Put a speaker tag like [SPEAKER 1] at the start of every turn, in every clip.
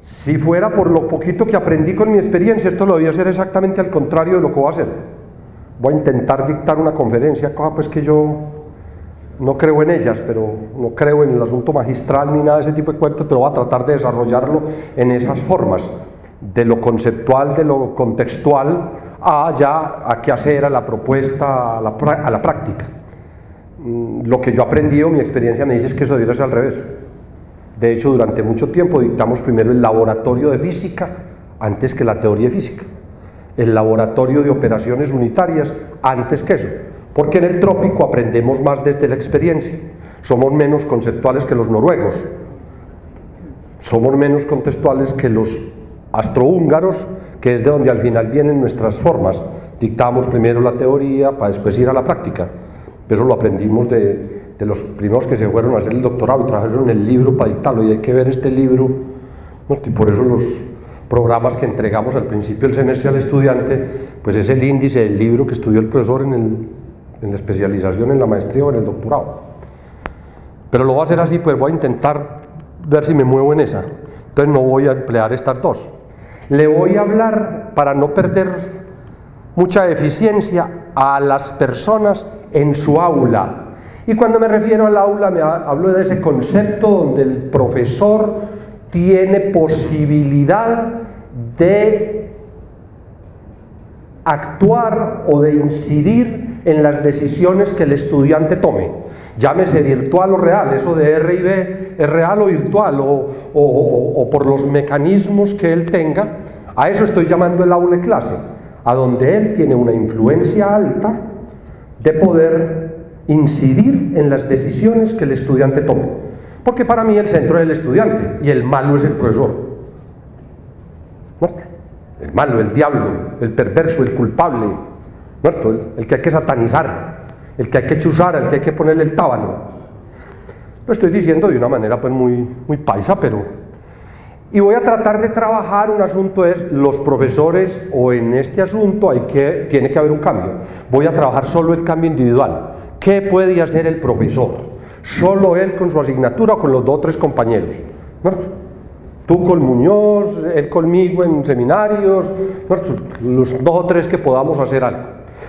[SPEAKER 1] Si fuera por lo poquito que aprendí con mi experiencia, esto lo voy a hacer exactamente al contrario de lo que voy a hacer. Voy a intentar dictar una conferencia, cosa pues que yo no creo en ellas, pero no creo en el asunto magistral ni nada de ese tipo de cuentos, pero voy a tratar de desarrollarlo en esas formas, de lo conceptual, de lo contextual, a qué hacer, a la propuesta, a la práctica. Lo que yo he aprendido, mi experiencia me dice es que eso debería ser al revés. De hecho, durante mucho tiempo dictamos primero el laboratorio de física antes que la teoría de física, el laboratorio de operaciones unitarias antes que eso, porque en el trópico aprendemos más desde la experiencia, somos menos conceptuales que los noruegos, somos menos contextuales que los astrohúngaros, que es de donde al final vienen nuestras formas. Dictamos primero la teoría para después ir a la práctica. Eso lo aprendimos de los primeros que se fueron a hacer el doctorado y trajeron el libro para dictarlo, y hay que ver este libro, ¿no? Y por eso los programas que entregamos al principio del semestre al estudiante, pues es el índice del libro que estudió el profesor en la especialización, en la maestría o en el doctorado. Pero lo voy a hacer así, pues voy a intentar ver si me muevo en esa. Entonces no voy a emplear estas dos. Le voy a hablar, para no perder mucha eficiencia, a las personas en su aula. Y cuando me refiero al aula, hablo de ese concepto donde el profesor tiene posibilidad de actuar o de incidir en las decisiones que el estudiante tome. Llámese virtual o real, eso de R y B es real o virtual, o por los mecanismos que él tenga. A eso estoy llamando el aula de clase, a donde él tiene una influencia alta de poder incidir en las decisiones que el estudiante tome, porque para mí el centro es el estudiante y el malo es el profesor, ¿muerto? El malo, el diablo, el perverso, el culpable, ¿muerto? El que hay que satanizar, el que hay que chuzar, el que hay que ponerle el tábano. Lo estoy diciendo de una manera pues muy paisa, pero... Y voy a tratar de trabajar un asunto, es los profesores, o en este asunto tiene que haber un cambio. Voy a trabajar solo el cambio individual. ¿Qué puede hacer el profesor? Solo él con su asignatura o con los 2 o 3 compañeros, ¿no? Tú con Muñoz, él conmigo en seminarios, ¿no? Los 2 o 3 que podamos hacer algo.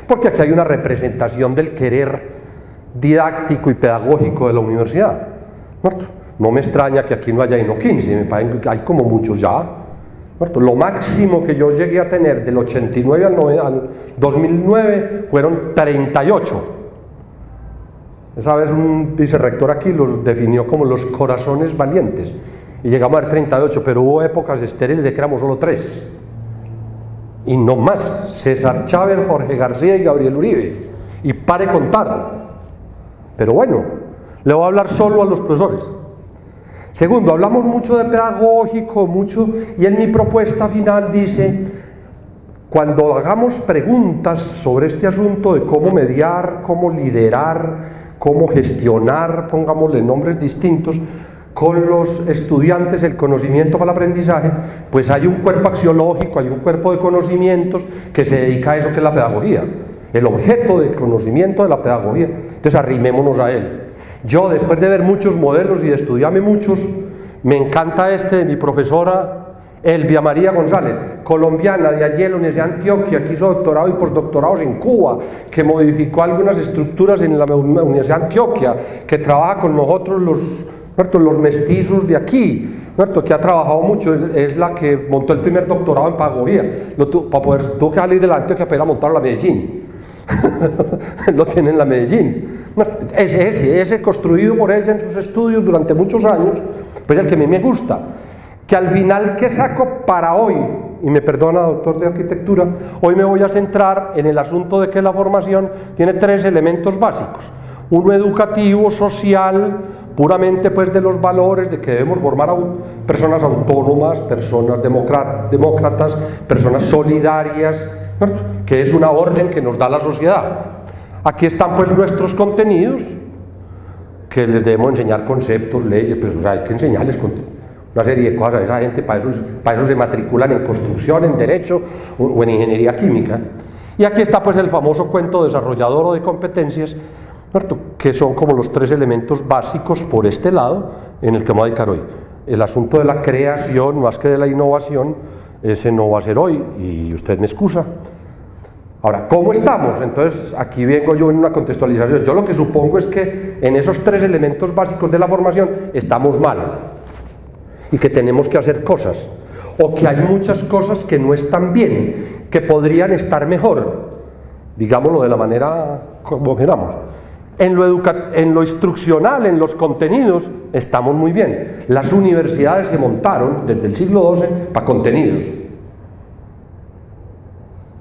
[SPEAKER 1] Porque aquí hay una representación del querer didáctico y pedagógico de la universidad, ¿no? No me extraña que aquí no haya INO 15, me parece que hay como muchos ya, ¿no? Lo máximo que yo llegué a tener del 89 al 2009 fueron 38. Esa vez un vicerrector aquí los definió como los corazones valientes y llegamos a ver 38, pero hubo épocas estériles de que éramos solo 3 y no más. César Chávez, Jorge García y Gabriel Uribe, y pare contar. Pero bueno, le voy a hablar solo a los profesores. Segundo, hablamos mucho de pedagógico, y en mi propuesta final dice: cuando hagamos preguntas sobre este asunto de cómo mediar, cómo liderar, cómo gestionar, pongámosle nombres distintos, con los estudiantes el conocimiento para el aprendizaje, pues hay un cuerpo axiológico, hay un cuerpo de conocimientos que se dedica a eso que es la pedagogía, el objeto del conocimiento de la pedagogía. Entonces arrimémonos a él. Yo, después de ver muchos modelos y de estudiarme muchos, me encanta este de mi profesora Elvia María González, colombiana, de allí en la Universidad de Antioquia, que hizo doctorado y postdoctorados en Cuba, que modificó algunas estructuras en la Universidad de Antioquia, que trabaja con nosotros los mestizos de aquí, que ha trabajado mucho, es la que montó el primer doctorado en pedagogía. Tuvo que salir de la Antioquia para ir a montarlo a Medellín. Lo tiene en la Medellín. Ese construido por ella en sus estudios durante muchos años, pues el que a mí me gusta. Que al final, ¿qué saco para hoy? Y me perdona, doctor de arquitectura, hoy me voy a centrar en el asunto de que la formación tiene 3 elementos básicos: uno educativo, social, puramente pues de los valores, de que debemos formar personas autónomas, personas demócratas, personas solidarias, ¿no? Que es una orden que nos da la sociedad. Aquí están pues nuestros contenidos, que les debemos enseñar conceptos, leyes, pues o sea, hay que enseñarles una serie de cosas a esa gente, para eso se matriculan en construcción, en derecho o en ingeniería química. Y aquí está pues el famoso cuento desarrollador o de competencias, ¿cierto? Que son como los 3 elementos básicos por este lado en el que vamos a dedicar hoy. El asunto de la creación más que de la innovación, ese no va a ser hoy y usted me excusa. Ahora, ¿cómo estamos? Entonces aquí vengo yo en una contextualización. Yo lo que supongo es que en esos 3 elementos básicos de la formación estamos mal y que tenemos que hacer cosas, o que hay muchas cosas que no están bien, que podrían estar mejor, digámoslo de la manera como queramos. En lo instruccional, en los contenidos, estamos muy bien. Las universidades se montaron desde el siglo XII para contenidos.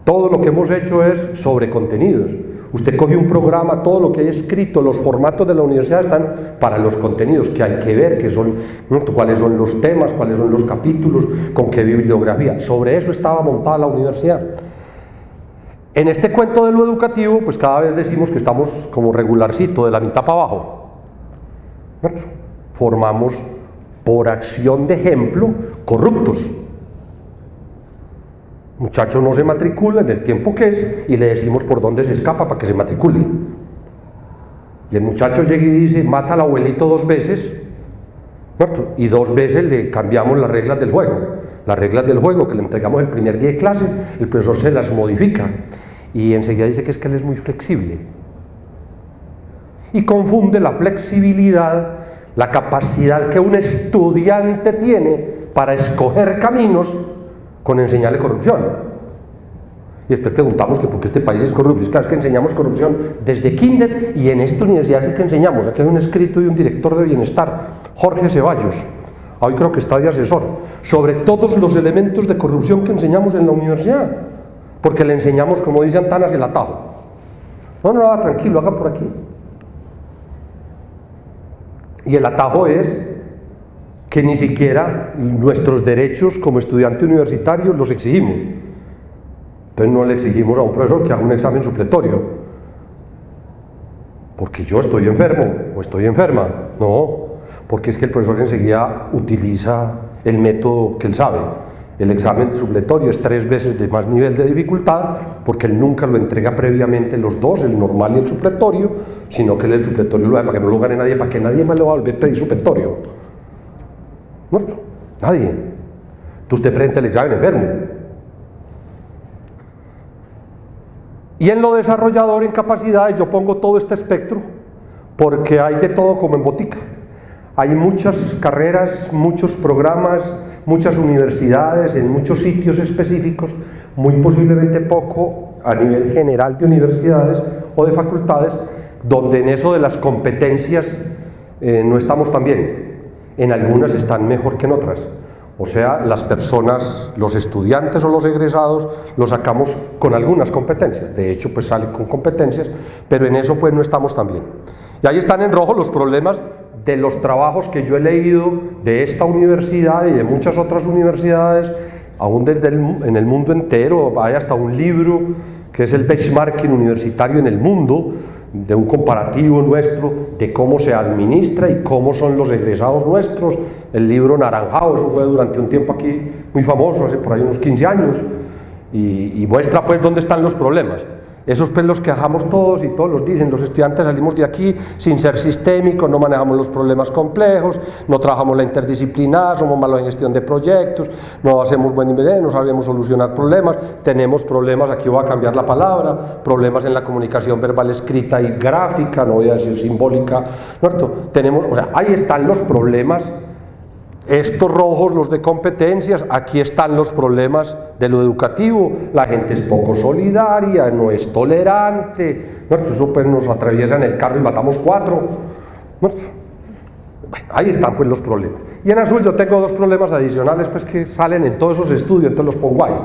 [SPEAKER 1] Todo lo que hemos hecho es sobre contenidos. Usted coge un programa, todo lo que hay escrito, los formatos de la universidad están para los contenidos que hay que ver, cuáles son los temas, cuáles son los capítulos, con qué bibliografía. Sobre eso estaba montada la universidad. En este cuento de lo educativo, pues cada vez decimos que estamos como regularcito, de la mitad para abajo. Formamos, por acción de ejemplo, corruptos. Muchacho no se matricula en el tiempo que es y le decimos por dónde se escapa para que se matricule. Y el muchacho llega y dice, mata al abuelito 2 veces, ¿cierto? Y 2 veces le cambiamos las reglas del juego. Las reglas del juego que le entregamos el primer día de clase, el profesor se las modifica y enseguida dice que es que él es muy flexible. Y confunde la flexibilidad, la capacidad que un estudiante tiene para escoger caminos, con enseñarle corrupción. Y después preguntamos que por qué este país es corrupto. Es claro, es que enseñamos corrupción desde kinder y en esta universidad sí que enseñamos. Aquí hay un escrito de un director de bienestar, Jorge Ceballos, hoy creo que está de asesor, sobre todos los elementos de corrupción que enseñamos en la universidad, porque le enseñamos, como dice Antanas, el atajo. No, tranquilo, haga por aquí. Y el atajo es que ni siquiera nuestros derechos como estudiante universitario los exigimos. Entonces no le exigimos a un profesor que haga un examen supletorio, porque yo estoy enfermo o estoy enferma. No, porque es que el profesor enseguida utiliza el método que él sabe. El examen supletorio es 3 veces de más nivel de dificultad, porque él nunca lo entrega previamente los 2, el normal y el supletorio, sino que el supletorio lo hace para que no lo gane nadie, para que nadie más le va a volver a pedir supletorio. No, nadie. Entonces usted presenta el examen enfermo. Y en lo desarrollador en capacidades yo pongo todo este espectro, porque hay de todo como en botica. Hay muchas carreras, muchos programas, muchas universidades, en muchos sitios específicos, muy posiblemente poco a nivel general de universidades o de facultades, donde en eso de las competencias no estamos tan bien. En algunas están mejor que en otras. O sea, las personas, los estudiantes o los egresados, los sacamos con algunas competencias. De hecho, pues salen con competencias, pero en eso pues no estamos tan bien. Y ahí están en rojo los problemas de los trabajos que yo he leído de esta universidad y de muchas otras universidades, aún en el mundo entero. Hay hasta un libro que es el benchmarking universitario en el mundo, de un comparativo nuestro de cómo se administra y cómo son los egresados nuestros. El libro Naranjao, eso fue durante un tiempo aquí muy famoso, hace por ahí unos 15 años, y muestra pues dónde están los problemas. Esos pues los quejamos todos y todos los dicen, los estudiantes salimos de aquí sin ser sistémicos, no manejamos los problemas complejos, no trabajamos la interdisciplinar, somos malos en gestión de proyectos, no hacemos buen nivel, no sabemos solucionar problemas, tenemos problemas, aquí voy a cambiar la palabra, problemas en la comunicación verbal escrita y gráfica, no voy a decir simbólica, ¿no? Tenemos, o sea, ahí están los problemas. Estos rojos, los de competencias, aquí están los problemas de lo educativo. La gente es poco solidaria, no es tolerante, eso pues nos atraviesan el carro y matamos 4. Bueno, ahí están pues los problemas. Y en azul yo tengo 2 problemas adicionales pues que salen en todos esos estudios, entonces los pongo ahí.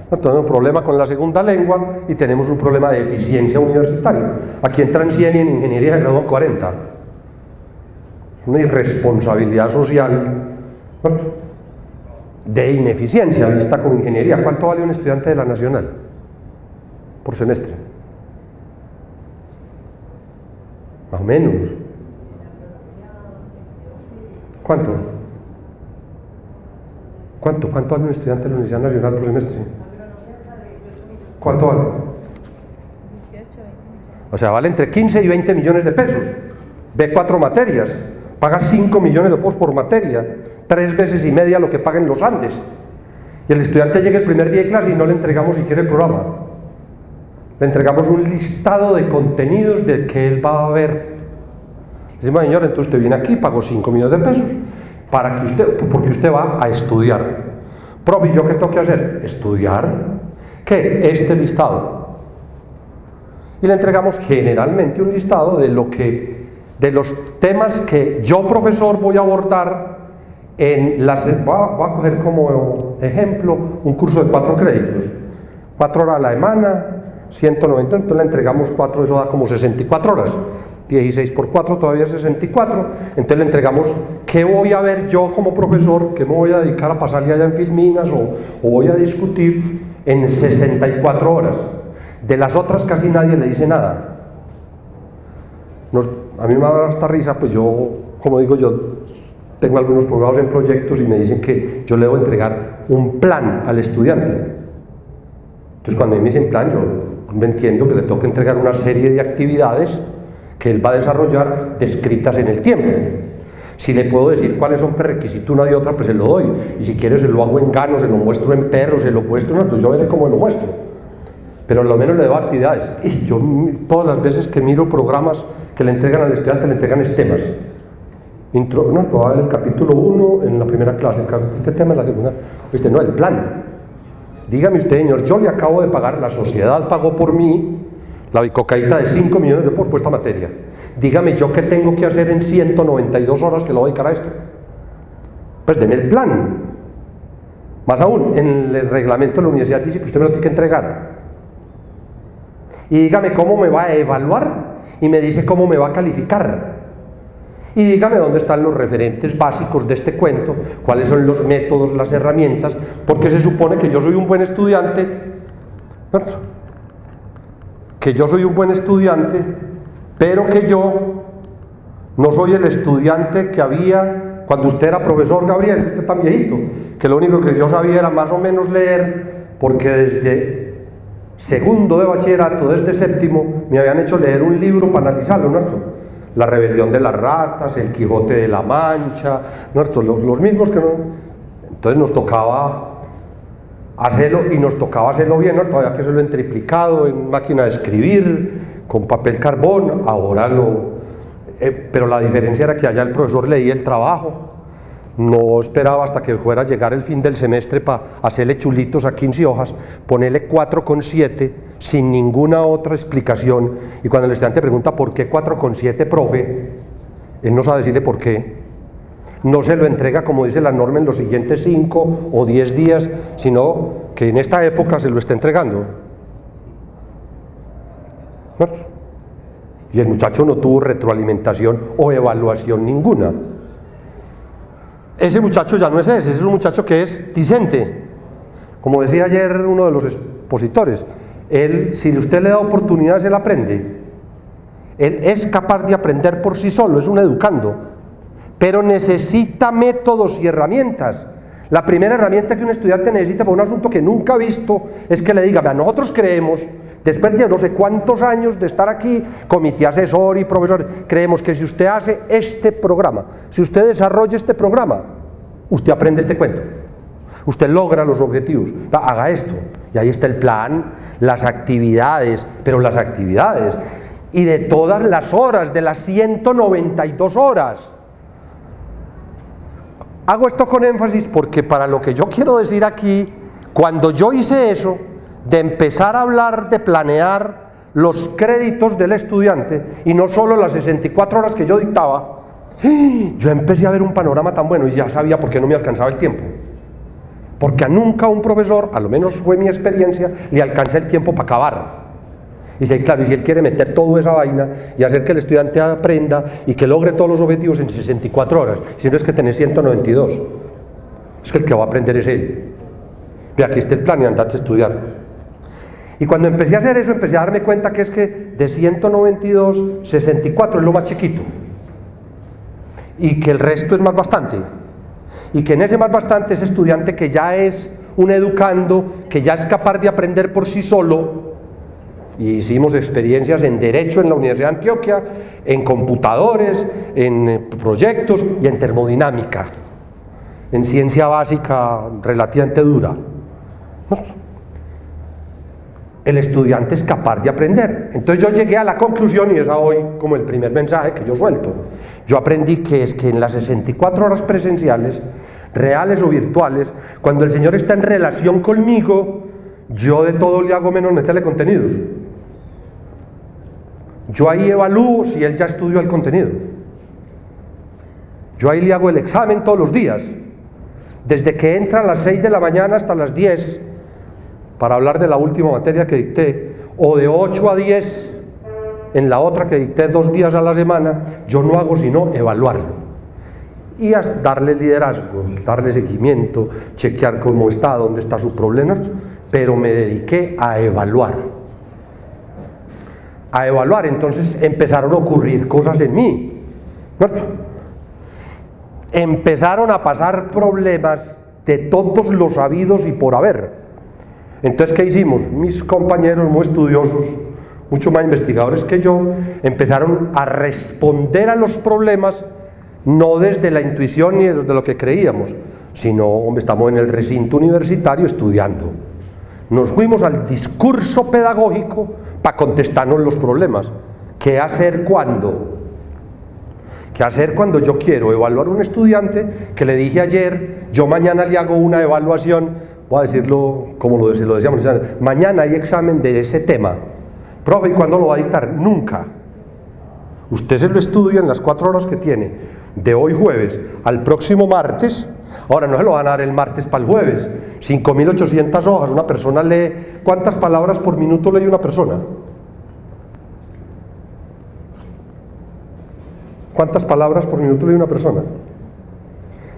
[SPEAKER 1] Tenemos un problema con la segunda lengua y tenemos un problema de eficiencia universitaria. Aquí entran 100 y en ingeniería se gradúan 40. una irresponsabilidad social, ¿cierto?, de ineficiencia vista como ingeniería. ¿Cuánto vale un estudiante de la Nacional por semestre? Más o menos. ¿Cuánto? ¿Cuánto vale un estudiante de la Universidad Nacional por semestre? ¿Cuánto vale? O sea, vale entre 15 y 20 millones de pesos. Ve 4 materias, paga 5 millones de pesos por materia, 3 veces y media lo que pagan los Andes. Y el estudiante llega el primer día de clase y no le entregamos siquiera el programa. Le entregamos un listado de contenidos del que él va a ver. Le decimos, señor, entonces usted viene aquí, pagó 5 millones de pesos porque usted va a estudiar. Profe, ¿y yo qué tengo que hacer? Estudiar. ¿Qué? Este listado. Y le entregamos generalmente un listado de los temas que yo, profesor, voy a abordar en las... Voy a coger como ejemplo un curso de 4 créditos, 4 horas a la semana, 190, entonces le entregamos 4, eso da como 64 horas, 16 por 4 todavía es 64, entonces le entregamos qué voy a ver yo como profesor, qué me voy a dedicar a pasarle allá en Filminas o voy a discutir en 64 horas. De las otras casi nadie le dice nada. A mí me da hasta risa, pues yo, como digo, yo tengo algunos programas en proyectos y me dicen que yo le debo entregar un plan al estudiante. Entonces cuando me dicen plan, yo me entiendo que le tengo que entregar una serie de actividades que él va a desarrollar descritas en el tiempo. Si le puedo decir cuáles son prerequisitos una y otra, pues se lo doy. Y si quiere se lo hago en Gano, se lo muestro en Perro, se lo muestro, no, pues yo veré cómo lo muestro. Pero lo menos le debo actividades. Y yo todas las veces que miro programas que le entregan al estudiante, le entregan temas. El capítulo 1 en la primera clase, este tema en la segunda, no, el plan. Dígame usted, señor, yo le acabo de pagar, la sociedad pagó por mí la bicocaíta de 5 millones de pesos por esta materia. Dígame yo qué tengo que hacer en 192 horas que lo voy a dedicar a esto. Pues deme el plan. Más aún, en el reglamento de la universidad dice que usted me lo tiene que entregar. Y dígame cómo me va a evaluar y me dice cómo me va a calificar. Y dígame dónde están los referentes básicos de este cuento, cuáles son los métodos, las herramientas, porque se supone que yo soy un buen estudiante, ¿cierto? Que yo soy un buen estudiante, pero que yo no soy el estudiante que había cuando usted era profesor, Gabriel, usted tan viejito, que lo único que yo sabía era más o menos leer, porque desde segundo de bachillerato, desde séptimo, me habían hecho leer un libro para analizarlo, ¿no? La rebelión de las ratas, el Quijote de la Mancha, ¿no? Los mismos que no. Entonces nos tocaba hacerlo, y nos tocaba hacerlo bien, ¿no? Todavía que hacerlo en triplicado, en máquina de escribir, con papel carbón, ahora pero la diferencia era que allá el profesor leía el trabajo, no esperaba hasta que fuera a llegar el fin del semestre para hacerle chulitos a 15 hojas, ponerle 4,7 sin ninguna otra explicación, y cuando el estudiante pregunta ¿por qué 4,7, profe?, él no sabe decirle por qué. No se lo entrega como dice la norma en los siguientes 5 o 10 días, sino que en esta época se lo está entregando. ¿No? Y el muchacho no tuvo retroalimentación o evaluación ninguna. Ese muchacho ya no es ese, es un muchacho que es discente. Como decía ayer uno de los expositores, él, si usted le da oportunidades, él aprende. Él es capaz de aprender por sí solo, es un educando, pero necesita métodos y herramientas. La primera herramienta que un estudiante necesita para un asunto que nunca ha visto es que le diga, a nosotros creemos, después de no sé cuántos años de estar aquí, comité asesor y profesor, creemos que si usted hace este programa, si usted desarrolla este programa, usted aprende este cuento, usted logra los objetivos, haga esto, y ahí está el plan, las actividades, pero las actividades, y de todas las horas, de las 192 horas. Hago esto con énfasis porque para lo que yo quiero decir aquí, cuando yo hice eso, de empezar a hablar de planear los créditos del estudiante y no solo las 64 horas que yo dictaba, yo empecé a ver un panorama tan bueno y ya sabía por qué no me alcanzaba el tiempo. Porque a nunca un profesor, a lo menos fue mi experiencia, le alcanza el tiempo para acabar. Dice, claro, y si él quiere meter toda esa vaina y hacer que el estudiante aprenda y que logre todos los objetivos en 64 horas, si no es que tenés 192, es que el que va a aprender es él. Ve, aquí está el plan y andate a estudiar. Y cuando empecé a hacer eso, empecé a darme cuenta que es que de 192, 64 es lo más chiquito. Y que el resto es más bastante. Y que en ese más bastante ese estudiante que ya es un educando, que ya es capaz de aprender por sí solo. Y hicimos experiencias en Derecho en la Universidad de Antioquia, en computadores, en proyectos y en termodinámica, en ciencia básica relativamente dura. El estudiante es capaz de aprender. Entonces yo llegué a la conclusión, y es hoy como el primer mensaje que yo suelto. Yo aprendí que es que en las 64 horas presenciales, reales o virtuales, cuando el Señor está en relación conmigo, yo de todo le hago menos meterle contenidos. Yo ahí evalúo si él ya estudió el contenido. Yo ahí le hago el examen todos los días, desde que entra a las 6 de la mañana hasta las 10, para hablar de la última materia que dicté, o de 8 a 10 en la otra que dicté 2 días a la semana. Yo no hago sino evaluarlo y darle liderazgo, darle seguimiento, chequear cómo está, dónde está su problema, pero me dediqué a evaluar. Entonces empezaron a ocurrir cosas en mí, ¿cierto? Empezaron a pasar problemas de todos los habidos y por haber. Entonces, ¿qué hicimos? Mis compañeros muy estudiosos, mucho más investigadores que yo, empezaron a responder a los problemas no desde la intuición ni desde lo que creíamos, sino, hombre, estamos en el recinto universitario estudiando. Nos fuimos al discurso pedagógico para contestarnos los problemas. ¿Qué hacer cuando? ¿Qué hacer cuando yo quiero evaluar a un estudiante que le dije ayer, yo mañana le hago una evaluación, voy a decirlo como lo decíamos, mañana hay examen de ese tema. Profe, ¿y cuándo lo va a dictar? Nunca. Usted se lo estudia en las 4 horas que tiene, de hoy jueves al próximo martes. Ahora no se lo van a dar el martes para el jueves. 5.800 hojas, una persona lee. ¿Cuántas palabras por minuto lee una persona? ¿Cuántas palabras por minuto lee una persona?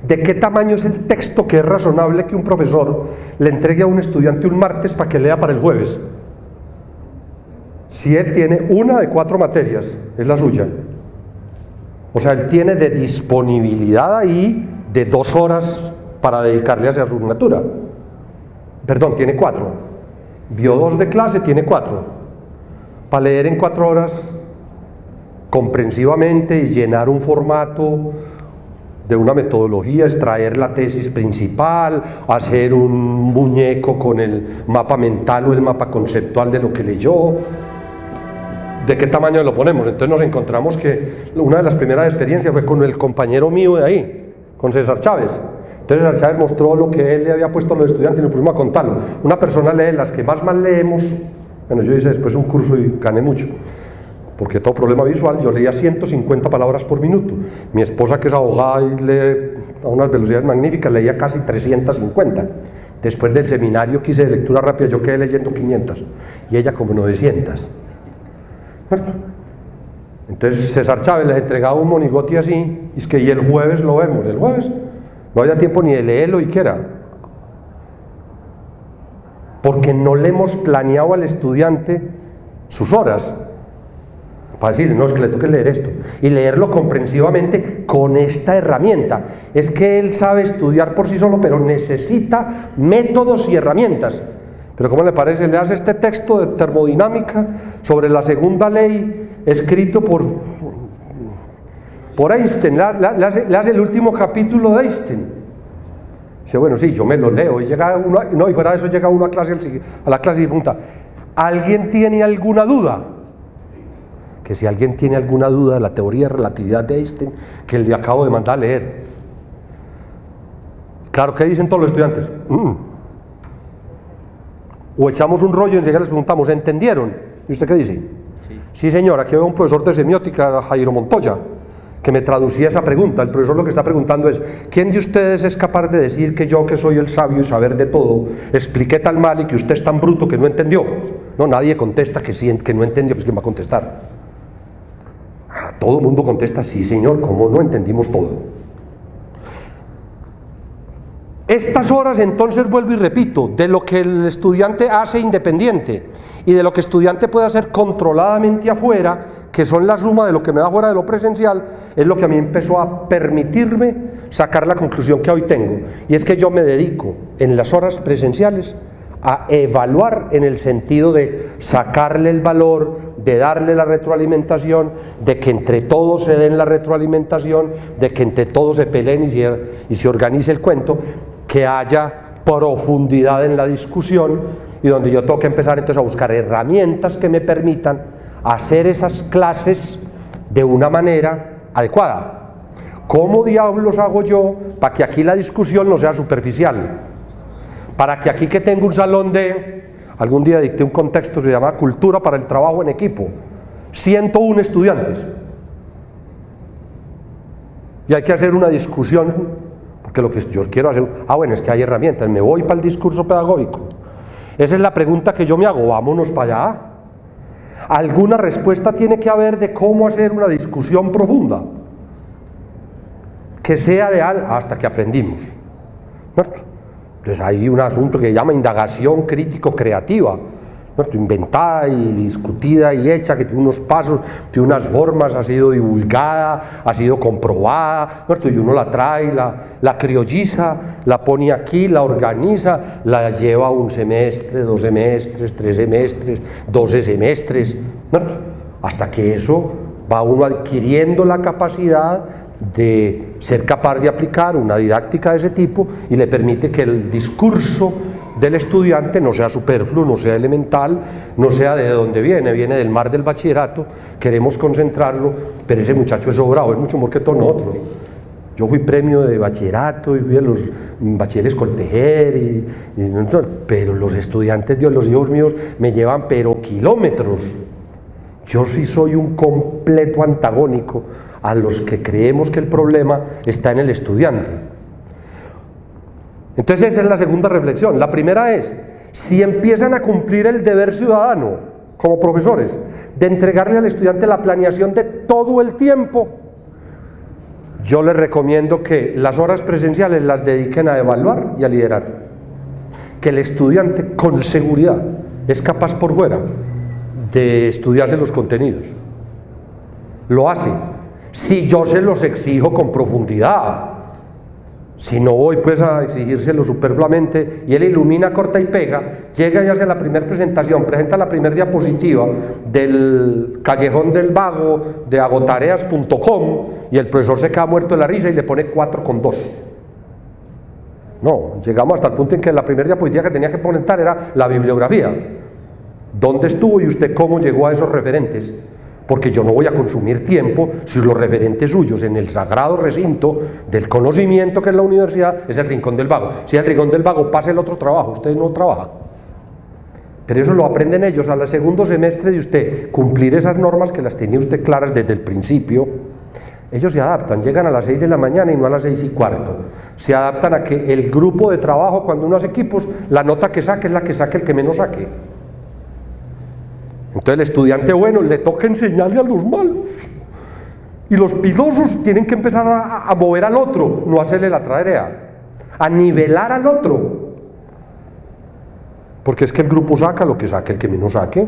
[SPEAKER 1] ¿De qué tamaño es el texto que es razonable que un profesor le entregue a un estudiante un martes para que lea para el jueves? Si él tiene una de 4 materias, es la suya. O sea, él tiene de disponibilidad ahí de 2 horas para dedicarle a esa asignatura. Perdón, tiene 4. Vio 2 de clase, tiene 4. Para leer en 4 horas comprensivamente y llenar un formato de una metodología, extraer la tesis principal, hacer un muñeco con el mapa mental o el mapa conceptual de lo que leyó. ¿De qué tamaño lo ponemos? Entonces nos encontramos que una de las primeras experiencias fue con el compañero mío de ahí, con César Chávez. Entonces César Chávez mostró lo que él le había puesto a los estudiantes y nos pusimos a contarlo. Una persona lee las que más leemos. Bueno, yo hice después un curso y gané mucho, porque todo problema visual, yo leía 150 palabras por minuto. Mi esposa, que es abogada y lee a unas velocidades magníficas, leía casi 350. Después del seminario que hice de lectura rápida, yo quedé leyendo 500 y ella como 900. Entonces César Chávez les entregaba un monigote así, y es que y el jueves lo vemos. El jueves no había tiempo ni de leerlo y quiera, porque no le hemos planeado al estudiante sus horas para decir, no, es que le toque leer esto y leerlo comprensivamente con esta herramienta. Es que él sabe estudiar por sí solo, pero necesita métodos y herramientas. Pero ¿cómo le parece? Le hace este texto de termodinámica sobre la segunda ley, escrito por Einstein, le hace el último capítulo de Einstein. Dice, bueno, sí, yo me lo leo, y llega uno, no, y fuera de eso llega uno a la clase y pregunta, ¿alguien tiene alguna duda? Que si alguien tiene alguna duda de la teoría de relatividad de Einstein, que le acabo de mandar a leer. Claro, ¿qué dicen todos los estudiantes? O echamos un rollo y enseguida les preguntamos, ¿entendieron? ¿Y usted qué dice? Sí, señor, aquí veo un profesor de semiótica, Jairo Montoya, que me traducía esa pregunta. El profesor lo que está preguntando es, ¿quién de ustedes es capaz de decir que yo, que soy el sabio y saber de todo, expliqué tan mal y que usted es tan bruto que no entendió? No, nadie contesta que no entendió, pues ¿quién va a contestar? Todo el mundo contesta, sí señor, ¿cómo no entendimos todo? Estas horas, entonces, vuelvo y repito, de lo que el estudiante hace independiente y de lo que el estudiante puede hacer controladamente afuera, que son la suma de lo que me da fuera de lo presencial, es lo que a mí empezó a permitirme sacar la conclusión que hoy tengo, y es que yo me dedico en las horas presenciales a evaluar en el sentido de sacarle el valor, de darle la retroalimentación, de que entre todos se den la retroalimentación, de que entre todos se peleen y se organice el cuento, que haya profundidad en la discusión, y donde yo tengo que empezar entonces a buscar herramientas que me permitan hacer esas clases de una manera adecuada. ¿Cómo diablos hago yo para que aquí la discusión no sea superficial? Para que aquí que tengo un salón de... Algún día dicté un contexto que se llama Cultura para el Trabajo en Equipo. 101 estudiantes. Y hay que hacer una discusión, porque lo que yo quiero hacer... bueno, es que hay herramientas, me voy para el discurso pedagógico. Esa es la pregunta que yo me hago, vámonos para allá. Alguna respuesta tiene que haber de cómo hacer una discusión profunda, que sea de hasta que aprendimos, ¿cierto? Entonces hay un asunto que se llama indagación crítico-creativa, ¿cierto? Inventada y discutida y hecha, que tiene unos pasos, tiene unas formas, ha sido divulgada, ha sido comprobada, ¿cierto? Y uno la trae, la criolliza, la pone aquí, la organiza, la lleva un semestre, 2 semestres, 3 semestres, 12 semestres, ¿cierto? Hasta que eso va uno adquiriendo la capacidad de ser capaz de aplicar una didáctica de ese tipo, y le permite que el discurso del estudiante no sea superfluo, no sea elemental, no sea de donde viene del mar del bachillerato, queremos concentrarlo, pero ese muchacho es sobrado, es mucho mejor que todos nosotros. Yo fui premio de bachillerato y fui a los bachilleres Coltejer, pero los estudiantes, los hijos míos me llevan pero kilómetros. Yo sí soy un completo antagónico a los que creemos que el problema está en el estudiante. Entonces esa es la segunda reflexión. La primera es, si empiezan a cumplir el deber ciudadano como profesores, de entregarle al estudiante la planeación de todo el tiempo, yo les recomiendo que las horas presenciales las dediquen a evaluar y a liderar. Que el estudiante con seguridad es capaz por fuera de estudiarse los contenidos. Lo hace. Si yo se los exijo con profundidad, si no voy pues a exigírselo superfluamente, y él ilumina, corta y pega, llega y hace la primera presentación, presenta la primera diapositiva del Callejón del Vago de agotareas.com, y el profesor se queda muerto de la risa y le pone 4,2. No, llegamos hasta el punto en que la primera diapositiva que tenía que presentar era la bibliografía. ¿Dónde estuvo y usted cómo llegó a esos referentes? Porque yo no voy a consumir tiempo si los referentes suyos en el sagrado recinto del conocimiento que es la universidad es el Rincón del Vago. Si el Rincón del Vago pasa el otro trabajo, usted no trabaja. Pero eso lo aprenden ellos al segundo semestre de usted cumplir esas normas que las tenía usted claras desde el principio. Ellos se adaptan, llegan a las 6 de la mañana y no a las 6:15. Se adaptan a que el grupo de trabajo, cuando uno hace equipos, la nota que saque es la que saque el que menos saque. Entonces el estudiante bueno le toca enseñarle a los malos, y los pilosos tienen que empezar a mover al otro, no hacerle la tarea, a nivelar al otro, porque es que el grupo saca lo que saque el que menos saque.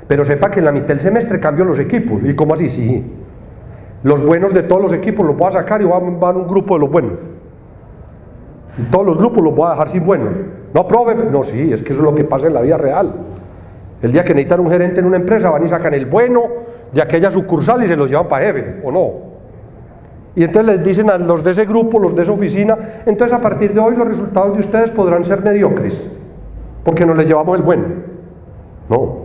[SPEAKER 1] Pero sepa que en la mitad del semestre cambio los equipos. ¿Y cómo así? Sí, los buenos de todos los equipos los voy a sacar y van un grupo de los buenos, y todos los grupos los voy a dejar sin buenos. No, profe, no, sí, es que eso es lo que pasa en la vida real. El día que necesitan un gerente en una empresa, van y sacan el bueno de aquella sucursal y se los llevan para jefe, ¿o no? Y entonces les dicen a los de ese grupo, los de esa oficina, entonces a partir de hoy los resultados de ustedes podrán ser mediocres, porque nos les llevamos el bueno. No,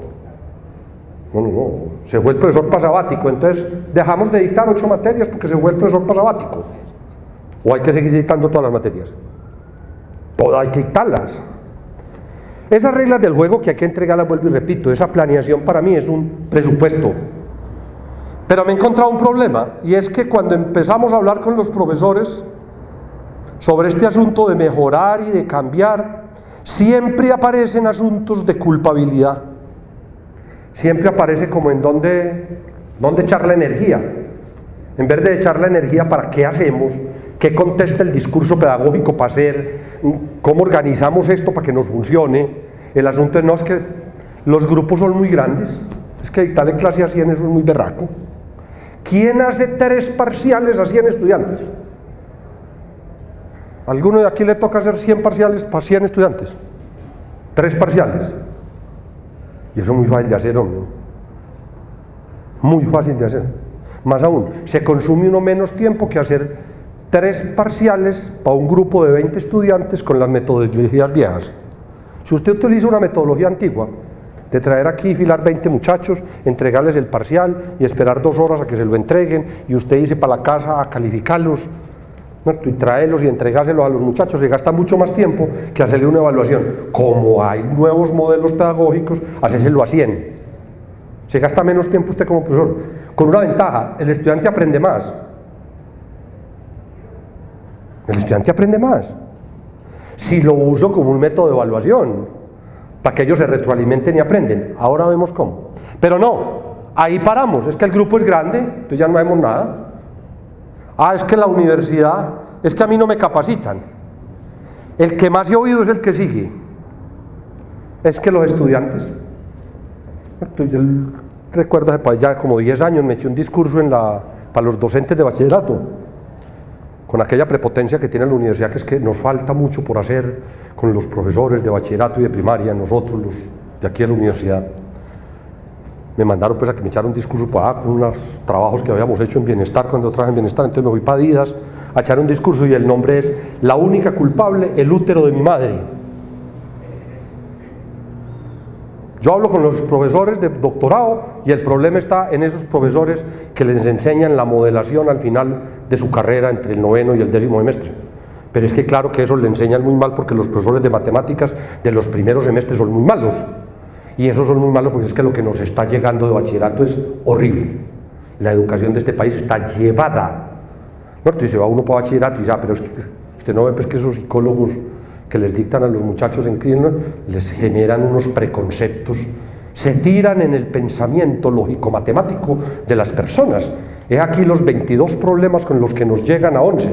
[SPEAKER 1] se fue el profesor para sabático, entonces dejamos de dictar 8 materias porque se fue el profesor para sabático. ¿O hay que seguir dictando todas las materias? Todas hay que dictarlas. Esas reglas del juego que hay que entregarlas, vuelvo y repito, esa planeación para mí es un presupuesto. Pero me he encontrado un problema, y es que cuando empezamos a hablar con los profesores sobre este asunto de mejorar y de cambiar, siempre aparecen asuntos de culpabilidad. siempre aparece como en dónde echar la energía. En vez de echar la energía para qué hacemos, qué contesta el discurso pedagógico para hacer, cómo organizamos esto para que nos funcione, el asunto no es que los grupos son muy grandes, es que dictarle clase a 100 eso es muy berraco. ¿Quién hace 3 parciales a 100 estudiantes? ¿Alguno de aquí le toca hacer 100 parciales para 100 estudiantes? 3 parciales. Y eso es muy fácil de hacer, hombre. Muy fácil de hacer. Más aún, se consume uno menos tiempo que hacer 3 parciales para un grupo de 20 estudiantes con las metodologías viejas. Si usted utiliza una metodología antigua, de traer aquí, filar 20 muchachos, entregarles el parcial y esperar 2 horas a que se lo entreguen, y usted dice para la casa a calificarlos, y traerlos y entregárselos a los muchachos, se gasta mucho más tiempo que hacerle una evaluación. Como hay nuevos modelos pedagógicos, hacérselo a 100. Se gasta menos tiempo usted como profesor. Con una ventaja, el estudiante aprende más. El estudiante aprende más. Si lo uso como un método de evaluación, para que ellos se retroalimenten y aprenden. Ahora vemos cómo. Pero no, ahí paramos, es que el grupo es grande, entonces ya no vemos nada. Ah, es que la universidad, es que a mí no me capacitan. El que más he oído es el que sigue. Es que los estudiantes. Yo recuerdo hace ya como 10 años me eché un discurso para los docentes de bachillerato, con aquella prepotencia que tiene la universidad, que es que nos falta mucho por hacer con los profesores de bachillerato y de primaria, nosotros los de aquí de la universidad. Me mandaron pues a que me echara un discurso para con unos trabajos que habíamos hecho en Bienestar, cuando trabajé en Bienestar, entonces me voy para Adidas a echar un discurso y el nombre es La única culpable, el útero de mi madre. Yo hablo con los profesores de doctorado y el problema está en esos profesores que les enseñan la modelación al final de su carrera entre el 9º y el 10º semestre. Pero es que claro que eso le enseñan muy mal porque los profesores de matemáticas de los primeros semestres son muy malos. Y esos son muy malos porque es que lo que nos está llegando de bachillerato es horrible. La educación de este país está llevada. ¿No? Entonces se va uno para bachillerato y ya, pero es que usted no ve pues que esos psicólogos que les dictan a los muchachos en clínica les generan unos preconceptos, se tiran en el pensamiento lógico-matemático de las personas. He aquí los 22 problemas con los que nos llegan a 11.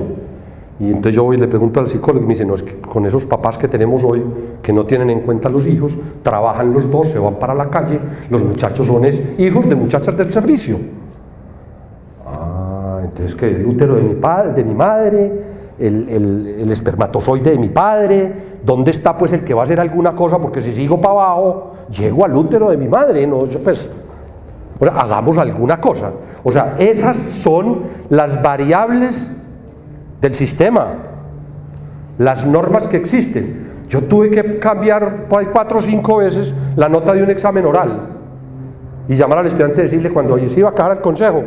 [SPEAKER 1] Y entonces yo voy y le pregunto al psicólogo y me dice, no, es que con esos papás que tenemos hoy, que no tienen en cuenta a los hijos, trabajan los dos, se van para la calle, los muchachos son hijos de muchachas del servicio. Ah, entonces que el útero de mi padre, de mi madre, el espermatozoide de mi padre, ¿dónde está pues el que va a hacer alguna cosa? Porque si sigo para abajo, llego al útero de mi madre, ¿no? Pues, o sea, hagamos alguna cosa. O sea, esas son las variables del sistema, las normas que existen. Yo tuve que cambiar por ahí 4 o 5 veces la nota de un examen oral y llamar al estudiante y decirle cuando se iba a acabar el consejo,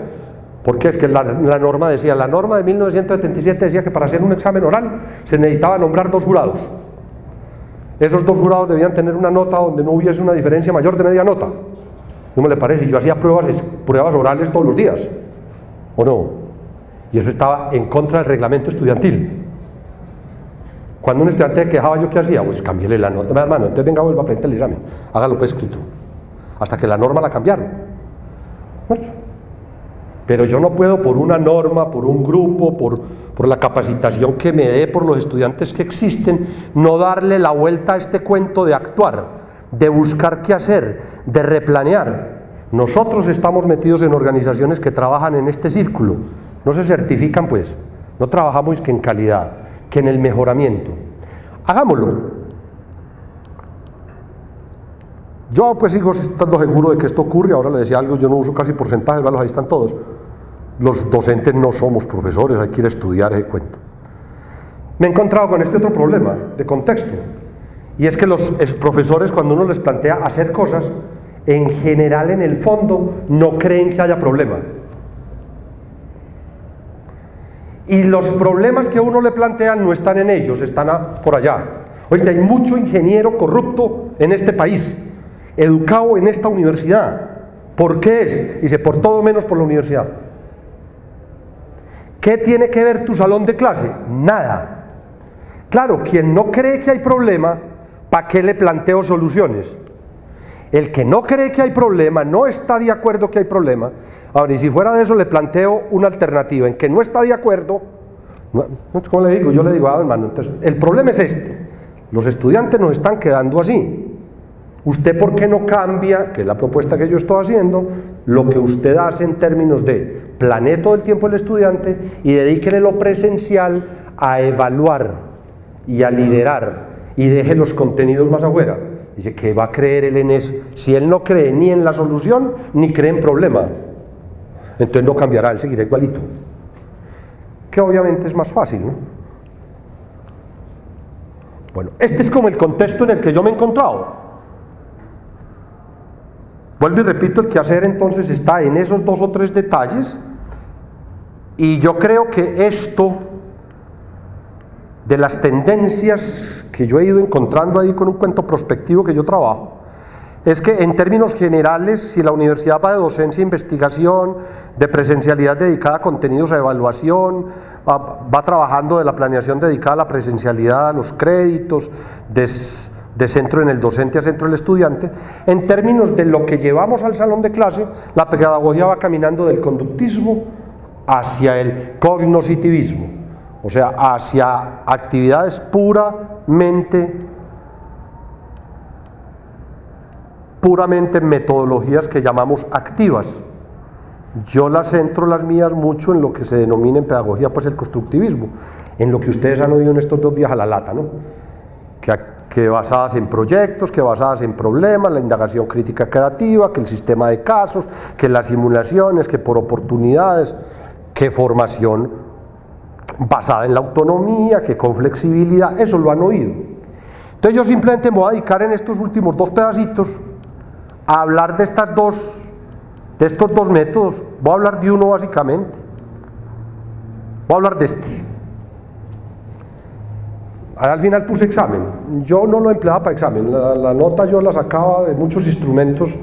[SPEAKER 1] porque es que la norma decía, la norma de 1977 decía que para hacer un examen oral se necesitaba nombrar 2 jurados. Esos 2 jurados debían tener una nota donde no hubiese una diferencia mayor de media nota. ¿No me le parece? Yo hacía pruebas orales todos los días, ¿o no? Y eso estaba en contra del reglamento estudiantil. Cuando un estudiante se quejaba, ¿yo qué hacía? Pues cambiéle la nota, hermano, entonces venga, vuelva a presentar el examen, hágalo pues escrito, hasta que la norma la cambiaron. Pero yo no puedo por una norma, por un grupo, por la capacitación que me dé por los estudiantes que existen, no darle la vuelta a este cuento de actuar, de buscar qué hacer, de replanear. Nosotros estamos metidos en organizaciones que trabajan en este círculo. No se certifican pues, no trabajamos que en calidad, que en el mejoramiento. Hagámoslo. Yo pues sigo estando seguro de que esto ocurre. Ahora le decía algo, yo no uso casi porcentajes, ahí están todos. Los docentes no somos profesores, hay que ir a estudiar ese cuento. Me he encontrado con este otro problema de contexto, y es que los profesores, cuando uno les plantea hacer cosas, en general en el fondo no creen que haya problema. Y los problemas que uno le plantea no están en ellos, están por allá. Oye, hay mucho ingeniero corrupto en este país, educado en esta universidad. ¿Por qué es? Dice, por todo menos por la universidad. ¿Qué tiene que ver tu salón de clase? Nada. Claro, quien no cree que hay problema, ¿para qué le planteo soluciones? El que no cree que hay problema, no está de acuerdo que hay problema. Ahora, y si fuera de eso, le planteo una alternativa, en que no está de acuerdo, ¿cómo le digo? Yo le digo, hermano, entonces, el problema es este, los estudiantes nos están quedando así. ¿Usted por qué no cambia, que es la propuesta que yo estoy haciendo, lo que usted hace en términos de planee todo el tiempo el estudiante y dedíquele lo presencial a evaluar y a liderar y deje los contenidos más afuera? Dice que va a creer él en eso. Si él no cree ni en la solución, ni cree en problema, entonces no cambiará, él seguirá igualito. Que obviamente es más fácil, ¿no? Bueno, este es como el contexto en el que yo me he encontrado. Vuelvo y repito, el quehacer entonces está en esos 2 o 3 detalles, y yo creo que esto de las tendencias que yo he ido encontrando ahí con un cuento prospectivo que yo trabajo, es que en términos generales, si la universidad va de docencia e investigación, de presencialidad dedicada a contenidos, a evaluación, va trabajando de la planeación dedicada a la presencialidad, a los créditos, de centro en el docente a centro del estudiante, en términos de lo que llevamos al salón de clase, la pedagogía va caminando del conductismo hacia el cognoscitivismo, o sea, hacia actividades puramente metodologías que llamamos activas. Yo las centro las mías mucho en lo que se denomina en pedagogía pues el constructivismo, en lo que ustedes han oído en estos 2 días a la lata, ¿no? Que basadas en proyectos, que basadas en problemas, la indagación crítica creativa, que el sistema de casos, que las simulaciones, que por oportunidades, que formación basada en la autonomía, que con flexibilidad, eso lo han oído. Entonces yo simplemente me voy a dedicar en estos últimos 2 pedacitos a hablar de estos 2 métodos. Voy a hablar de uno básicamente, voy a hablar de este. Al final puse examen, yo no lo empleaba para examen, la nota yo la sacaba de muchos instrumentos.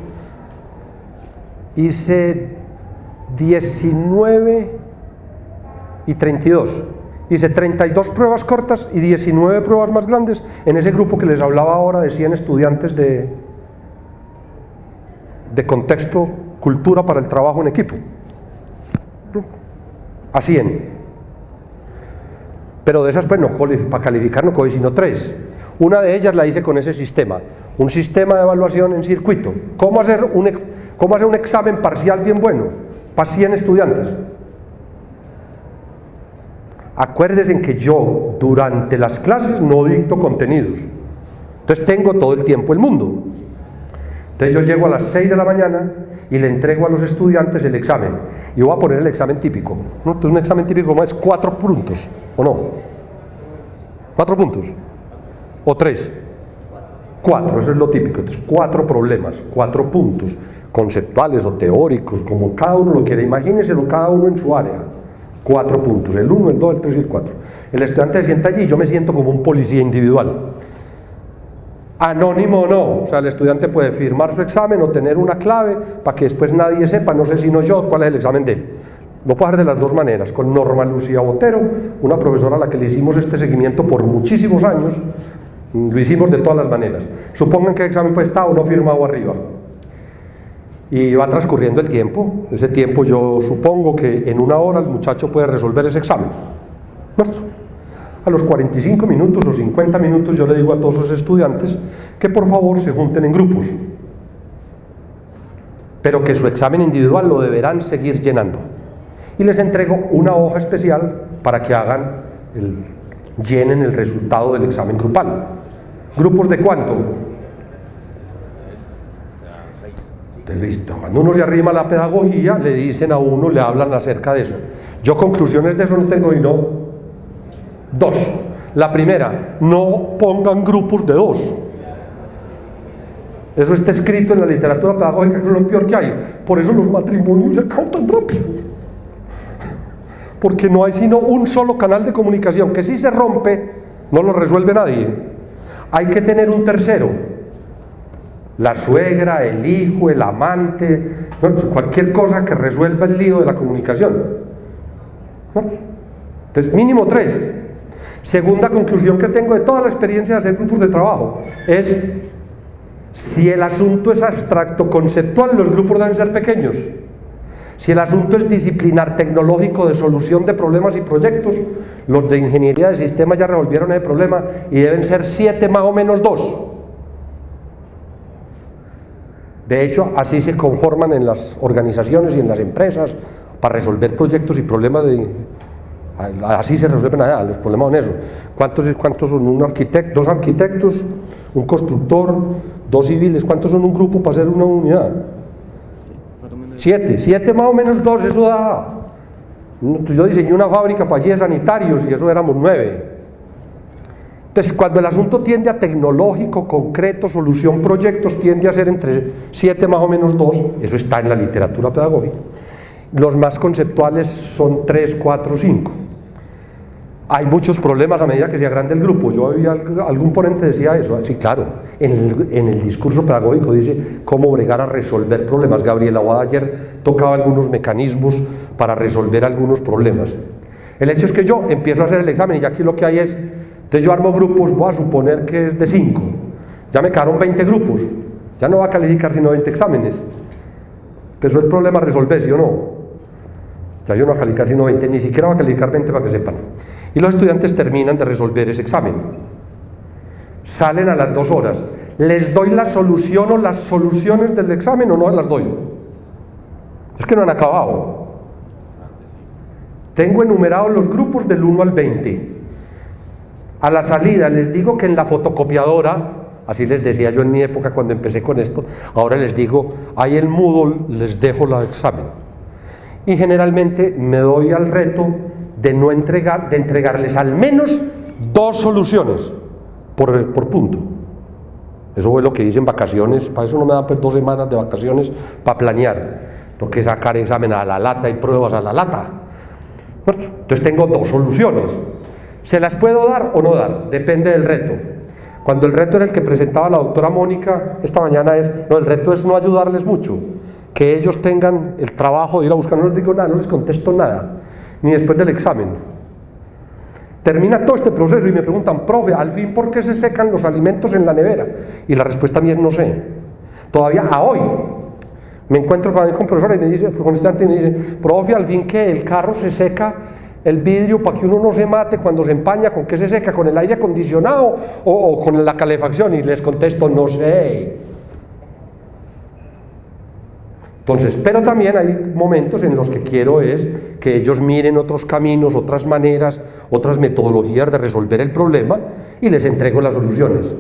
[SPEAKER 1] Hice 19 y 32, hice 32 pruebas cortas y 19 pruebas más grandes en ese grupo que les hablaba ahora de 100 estudiantes de contexto, cultura para el trabajo en equipo, a 100. Pero de esas pues no, para calificar no cogí sino 3. Una de ellas la hice con ese sistema, un sistema de evaluación en circuito. ¿Cómo hacer un examen parcial bien bueno para 100 estudiantes? Acuérdense en que yo durante las clases no dicto contenidos, entonces tengo todo el tiempo el mundo. Entonces yo llego a las 6 de la mañana y le entrego a los estudiantes el examen, y voy a poner el examen típico, ¿no? Entonces un examen típico como es 4 puntos, ¿o no? 4 puntos, o 3, 4, eso es lo típico. Entonces 4 problemas, 4 puntos, conceptuales o teóricos, como cada uno lo quiere, imagínenselo cada uno en su área. 4 puntos, el 1, el 2, el 3 y el 4. El estudiante se sienta allí y yo me siento como un policía individual. Anónimo o no, o sea, el estudiante puede firmar su examen o tener una clave para que después nadie sepa, no sé sino yo, cuál es el examen de él. Lo puedo hacer de las 2 maneras, con Norma Lucía Botero, una profesora a la que le hicimos este seguimiento por muchísimos años, lo hicimos de todas las maneras. Supongan que el examen pues está o no firmado arriba. Y va transcurriendo el tiempo, ese tiempo yo supongo que en 1 hora el muchacho puede resolver ese examen. ¿Nuestro? A los 45 minutos o 50 minutos yo le digo a todos los estudiantes que por favor se junten en grupos, pero que su examen individual lo deberán seguir llenando. Y les entrego una hoja especial para que llenen el resultado del examen grupal. ¿Grupos de cuánto? Listo. Cuando uno se arrima a la pedagogía, le dicen a uno, le hablan acerca de eso. Yo conclusiones de eso no tengo, sino 2. La primera, no pongan grupos de 2. Eso está escrito en la literatura pedagógica, que es lo peor que hay. Por eso los matrimonios se acaban tan rápido. Porque no hay sino un solo canal de comunicación, que si se rompe, no lo resuelve nadie. Hay que tener un tercero. La suegra, el hijo, el amante, cualquier cosa que resuelva el lío de la comunicación. Entonces, mínimo 3. Segunda conclusión que tengo de toda la experiencia de hacer grupos de trabajo es: Si el asunto es abstracto conceptual, los grupos deben ser pequeños. Si el asunto es disciplinar tecnológico de solución de problemas y proyectos, los de ingeniería de sistemas ya resolvieron ese problema y deben ser 7 más o menos 2. De hecho, así se conforman en las organizaciones y en las empresas para resolver proyectos y problemas así se resuelven allá, los problemas son esos. ¿Cuántos son? Un arquitecto, 2 arquitectos, un constructor, 2 civiles. ¿Cuántos son un grupo para hacer una unidad? 7 más o menos 2, eso da. Yo diseñé una fábrica para allí de sanitarios y eso éramos 9. Entonces, cuando el asunto tiende a tecnológico, concreto, solución, proyectos, tiende a ser entre 7 más o menos 2, eso está en la literatura pedagógica. Los más conceptuales son 3, 4, 5. Hay muchos problemas a medida que se agranda el grupo. Yo oí algún ponente decía eso. Sí, claro, en el discurso pedagógico dice cómo bregar a resolver problemas. Gabriela Boada ayer tocaba algunos mecanismos para resolver algunos problemas. El hecho es que yo empiezo a hacer el examen y ya aquí lo que hay es, entonces yo armo grupos, voy a suponer que es de 5, ya me quedaron 20 grupos, ya no va a calificar sino 20 exámenes. Empezó el problema a resolver, ¿sí o no? Ya yo no voy a calificar sino 20, ni siquiera va a calificar 20 para que sepan. Y los estudiantes terminan de resolver ese examen. Salen a las 2 horas. ¿Les doy la solución o las soluciones del examen o no las doy? Es que no han acabado. Tengo enumerados los grupos del 1 al 20. A la salida les digo que en la fotocopiadora, así les decía yo en mi época cuando empecé con esto, ahora les digo, ahí el Moodle les dejo el examen. Y generalmente me doy al reto de entregarles al menos 2 soluciones por punto. Eso fue lo que hice en vacaciones, para eso no me dan pues 2 semanas de vacaciones para planear. Tengo que sacar examen a la lata y pruebas a la lata. Entonces tengo 2 soluciones. ¿Se las puedo dar o no dar? Depende del reto. Cuando el reto era el que presentaba la doctora Mónica esta mañana el reto es no ayudarles mucho, que ellos tengan el trabajo de ir a buscar, no les digo nada, no les contesto nada, ni después del examen. Termina todo este proceso y me preguntan, profe, al fin, ¿por qué se secan los alimentos en la nevera? Y la respuesta mía es no sé. Todavía a hoy me encuentro con profesora y me dice, con estudiante y me dice, profe, al fin que el carro se seca el vidrio para que uno no se mate cuando se empaña, ¿con qué se seca? ¿Con el aire acondicionado o con la calefacción? Y les contesto, no sé. Entonces, pero también hay momentos en los que quiero es que ellos miren otros caminos, otras maneras, otras metodologías de resolver el problema y les entrego las soluciones.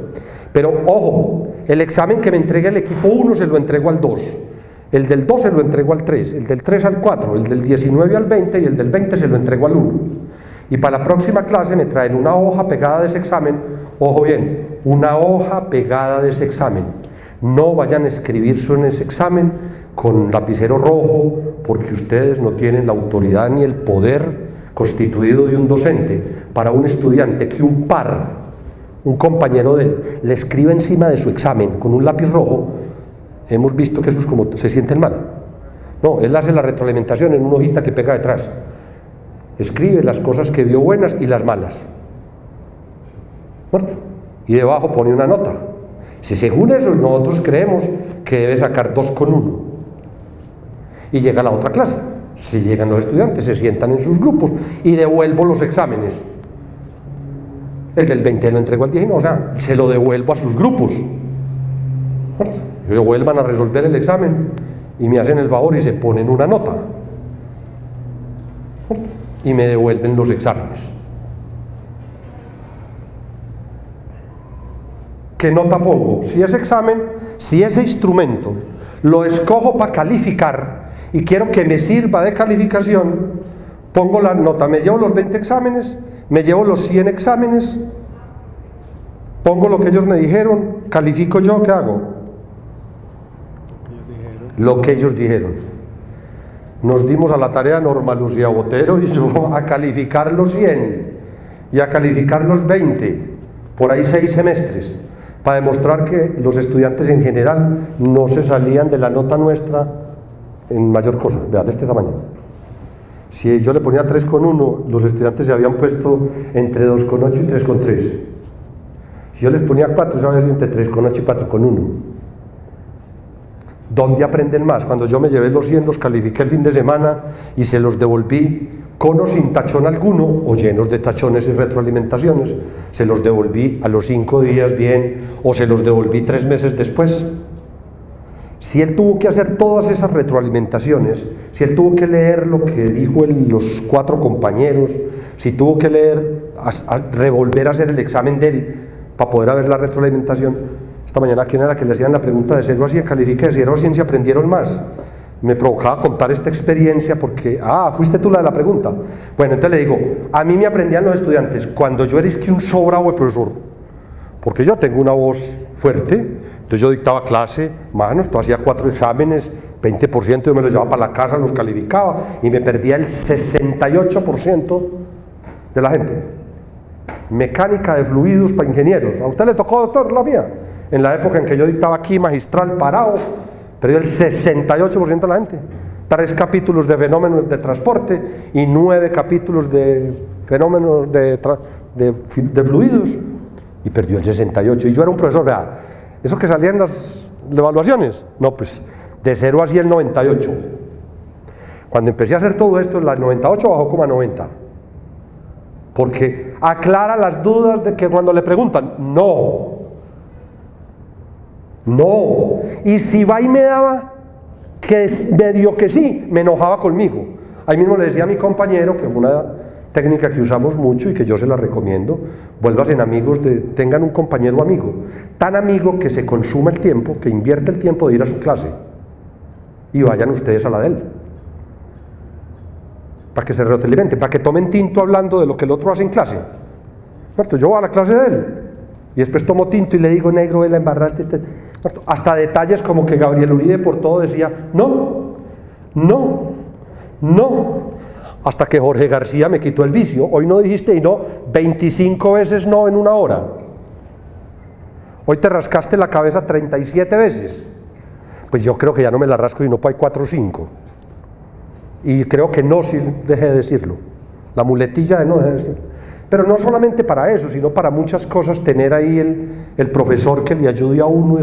[SPEAKER 1] Pero ojo, el examen que me entregue el equipo 1 se lo entrego al 2, el del 2 se lo entrego al 3, el del 3 al 4, el del 19 al 20 y el del 20 se lo entrego al 1. Y para la próxima clase me traen una hoja pegada de ese examen, ojo bien, una hoja pegada de ese examen. No vayan a escribirse en ese examen con lapicero rojo, porque ustedes no tienen la autoridad ni el poder constituido de un docente para un estudiante que un par, un compañero de él, le escribe encima de su examen con un lápiz rojo. Hemos visto que eso es como se sienten mal. No, él hace la retroalimentación en una hojita que pega detrás. Escribe las cosas que vio buenas y las malas. ¿Cierto? Y debajo pone una nota. Si según eso nosotros creemos que debe sacar 2,1 y llega a la otra clase, si llegan los estudiantes, se sientan en sus grupos y devuelvo los exámenes. El del 20 lo entrego al 19, o sea, se lo devuelvo a sus grupos. ¿Cierto? Ellos vuelvan a resolver el examen y me hacen el favor y se ponen una nota. ¿Cierto? Y me devuelven los exámenes. ¿Qué nota pongo? Si ese examen, si ese instrumento lo escojo para calificar y quiero que me sirva de calificación, pongo la nota, me llevo los 20 exámenes, me llevo los 100 exámenes, pongo lo que ellos me dijeron, califico yo, ¿qué hago? Lo que ellos dijeron. Nos dimos a la tarea Norma Lucía Botero y yo a calificar los 100 y a calificar los 20, por ahí 6 semestres, para demostrar que los estudiantes en general no se salían de la nota nuestra en mayor cosa, vea, de este tamaño. Si yo le ponía 3,1, los estudiantes se habían puesto entre 2,8 y 3,3. Si yo les ponía 4, se había sido entre 3,8 y 4,1. ¿Dónde aprenden más? Cuando yo me llevé los 100, los califiqué el fin de semana y se los devolví con o sin tachón alguno, o llenos de tachones y retroalimentaciones. Se los devolví a los 5 días bien, o se los devolví 3 meses después. Si él tuvo que hacer todas esas retroalimentaciones, si él tuvo que leer lo que dijo los 4 compañeros, si tuvo que leer, revolver a hacer el examen de él para poder ver la retroalimentación. Esta mañana, ¿quién era que le hacían la pregunta de 0 a 100 califique, de 0 a 100 se aprendieron más? Me provocaba contar esta experiencia porque, fuiste tú la de la pregunta. Bueno, entonces le digo, a mí me aprendían los estudiantes, cuando yo era un sobrado de profesor, porque yo tengo una voz fuerte, entonces yo dictaba clase, manos, tú hacía 4 exámenes, 20% yo me los llevaba para la casa, los calificaba, y me perdía el 68% de la gente. Mecánica de fluidos para ingenieros. ¿A usted le tocó, doctor, la mía? En la época en que yo dictaba aquí, magistral, parado, perdió el 68% de la gente. 3 capítulos de fenómenos de transporte y 9 capítulos de fenómenos de fluidos, y perdió el 68%. Y yo era un profesor, vea, eso que salía en las evaluaciones, no, pues de 0 a 100, 98. Cuando empecé a hacer todo esto, la 98 bajó como a 90. Porque aclara las dudas de que cuando le preguntan, no. Y si va y me daba que medio que sí, me enojaba conmigo. Ahí mismo le decía a mi compañero, que es una técnica que usamos mucho y que yo se la recomiendo, vuelvas en amigos, tengan un compañero amigo, tan amigo que se consuma el tiempo, que invierte el tiempo de ir a su clase, y vayan ustedes a la de él, para que se retroalimenten, para que tomen tinto hablando de lo que el otro hace en clase. Yo voy a la clase de él, y después tomo tinto y le digo, negro, él a embarrarte hasta detalles como que Gabriel Uribe por todo decía, no, hasta que Jorge García me quitó el vicio. Hoy no dijiste y no 25 veces no en una hora. Hoy te rascaste la cabeza 37 veces. Pues yo creo que ya no me la rasco y no hay 4 o 5. Y creo que no, si deje de decirlo. La muletilla de no deje de decirlo. Pero no solamente para eso, sino para muchas cosas, tener ahí el profesor que le ayude a uno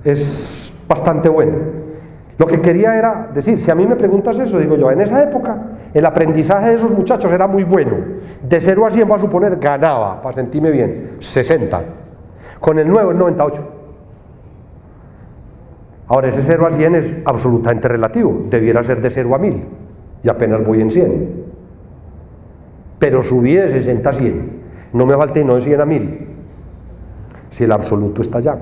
[SPEAKER 1] es bastante bueno. Lo que quería era decir, si a mí me preguntas eso, digo yo, en esa época el aprendizaje de esos muchachos era muy bueno. De 0 a 100, voy a suponer, ganaba, para sentirme bien, 60. Con el nuevo, el 98. Ahora, ese 0 a 100 es absolutamente relativo. Debiera ser de 0 a 1000 y apenas voy en 100. Pero subí de 60 a 100. No me falté no de 100 a 1000. Si el absoluto está allá.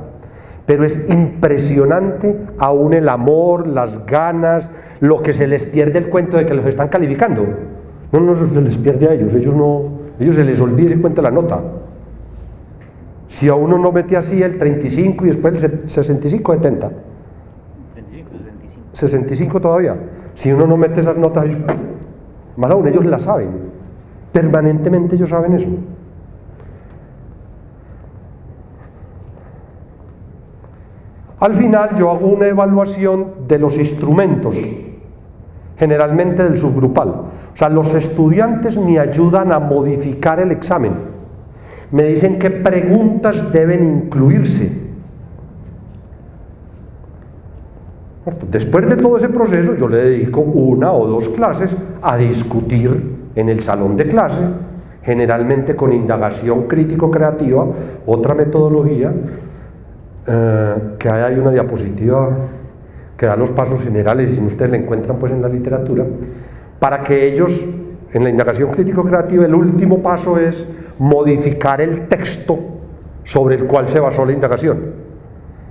[SPEAKER 1] Pero es impresionante aún el amor, las ganas, lo que se les pierde el cuento de que los están calificando. No se les pierde a ellos se les olvida ese cuento de la nota. Si a uno no mete así el 35 y después el 65, 70. 65 todavía. Si uno no mete esas notas, más aún ellos las saben. Permanentemente ellos saben eso. Al final yo hago una evaluación de los instrumentos, generalmente del subgrupal. O sea, los estudiantes me ayudan a modificar el examen. Me dicen qué preguntas deben incluirse. Después de todo ese proceso, yo le dedico 1 o 2 clases a discutir en el salón de clase, generalmente con indagación crítico-creativa, otra metodología, que hay una diapositiva que da los pasos generales, y si ustedes la encuentran pues en la literatura, para que ellos, en la indagación crítico-creativa, el último paso es modificar el texto sobre el cual se basó la indagación.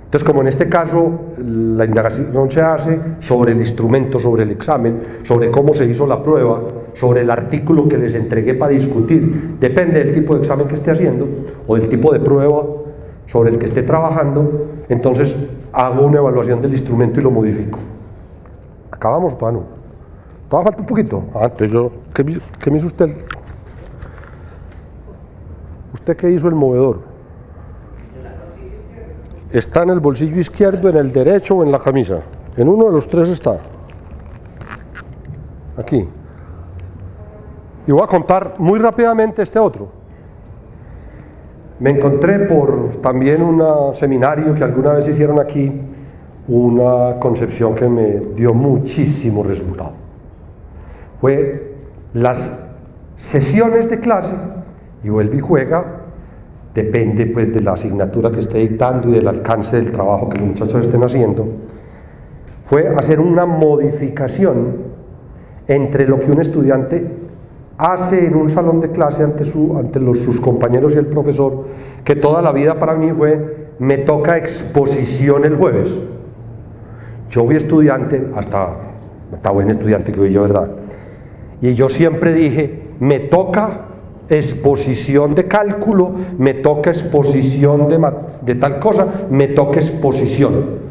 [SPEAKER 1] Entonces, como en este caso la indagación se hace sobre el instrumento, sobre el examen, sobre cómo se hizo la prueba, sobre el artículo que les entregué para discutir, depende del tipo de examen que esté haciendo o del tipo de prueba sobre el que esté trabajando, entonces hago una evaluación del instrumento y lo modifico. ¿Acabamos, Pano? ¿Todavía falta un poquito? Entonces yo, ¿qué me hizo usted? ¿Usted qué hizo el movedor? Está en el bolsillo izquierdo, en el derecho o en la camisa. En uno de los 3 está. Aquí. Y voy a contar muy rápidamente este otro. Me encontré por también un seminario que alguna vez hicieron aquí, una concepción que me dio muchísimo resultado. Fue las sesiones de clase, y vuelve y juega, depende pues de la asignatura que esté dictando y del alcance del trabajo que los muchachos estén haciendo, fue hacer una modificación entre lo que un estudiante hace en un salón de clase ante sus compañeros y el profesor, que toda la vida para mí fue: me toca exposición el jueves. Yo fui estudiante, hasta buen estudiante que fui yo, ¿verdad? Y yo siempre dije: me toca exposición de cálculo, me toca exposición de tal cosa, me toca exposición.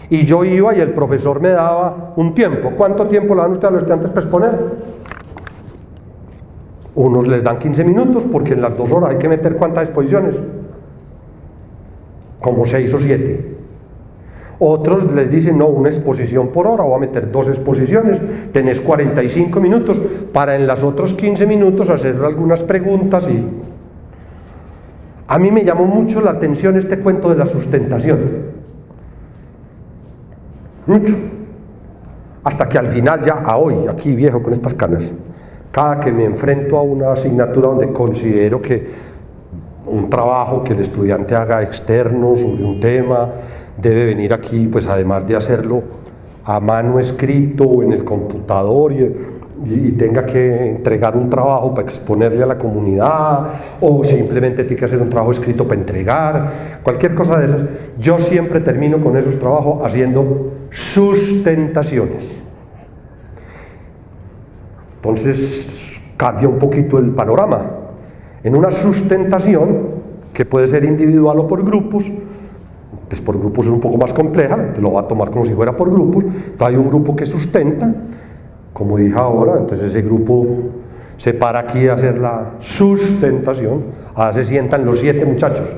[SPEAKER 1] Y yo iba y el profesor me daba un tiempo. ¿Cuánto tiempo le dan ustedes a los estudiantes para exponer? Unos les dan 15 minutos, porque en las 2 horas hay que meter ¿cuántas exposiciones? Como 6 o 7. Otros les dicen: no, una exposición por hora, voy a meter 2 exposiciones, tenés 45 minutos para en los otros 15 minutos hacer algunas preguntas. Y a mí me llamó mucho la atención este cuento de la sustentación, mucho, hasta que al final, ya a hoy, aquí viejo con estas canas, cada que me enfrento a una asignatura donde considero que un trabajo que el estudiante haga externo sobre un tema debe venir aquí, pues además de hacerlo a mano escrito o en el computador, y tenga que entregar un trabajo para exponerle a la comunidad, o simplemente tiene que hacer un trabajo escrito para entregar, cualquier cosa de esas, yo siempre termino con esos trabajos haciendo sustentaciones. Entonces cambia un poquito el panorama. En una sustentación, que puede ser individual o por grupos, pues por grupos es un poco más compleja, te lo va a tomar como si fuera por grupos. Entonces hay un grupo que sustenta, como dije ahora, entonces ese grupo se para aquí a hacer la sustentación, ahora se sientan los 7 muchachos,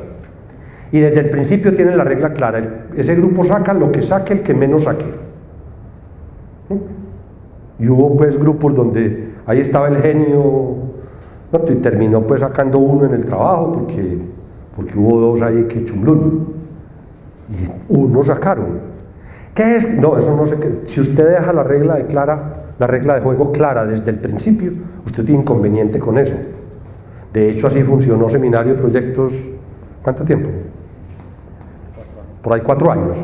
[SPEAKER 1] y desde el principio tienen la regla clara: ese grupo saca lo que saque el que menos saque. Y hubo pues grupos donde ahí estaba el genio, ¿no? Y terminó pues sacando uno en el trabajo, porque hubo 2 ahí que chumblón, y uno sacaron. ¿Qué es? No, eso no sé qué. Si usted deja la regla de juego clara desde el principio, usted tiene inconveniente con eso. De hecho, así funcionó Seminario de Proyectos, ¿cuánto tiempo? Por ahí 4 años.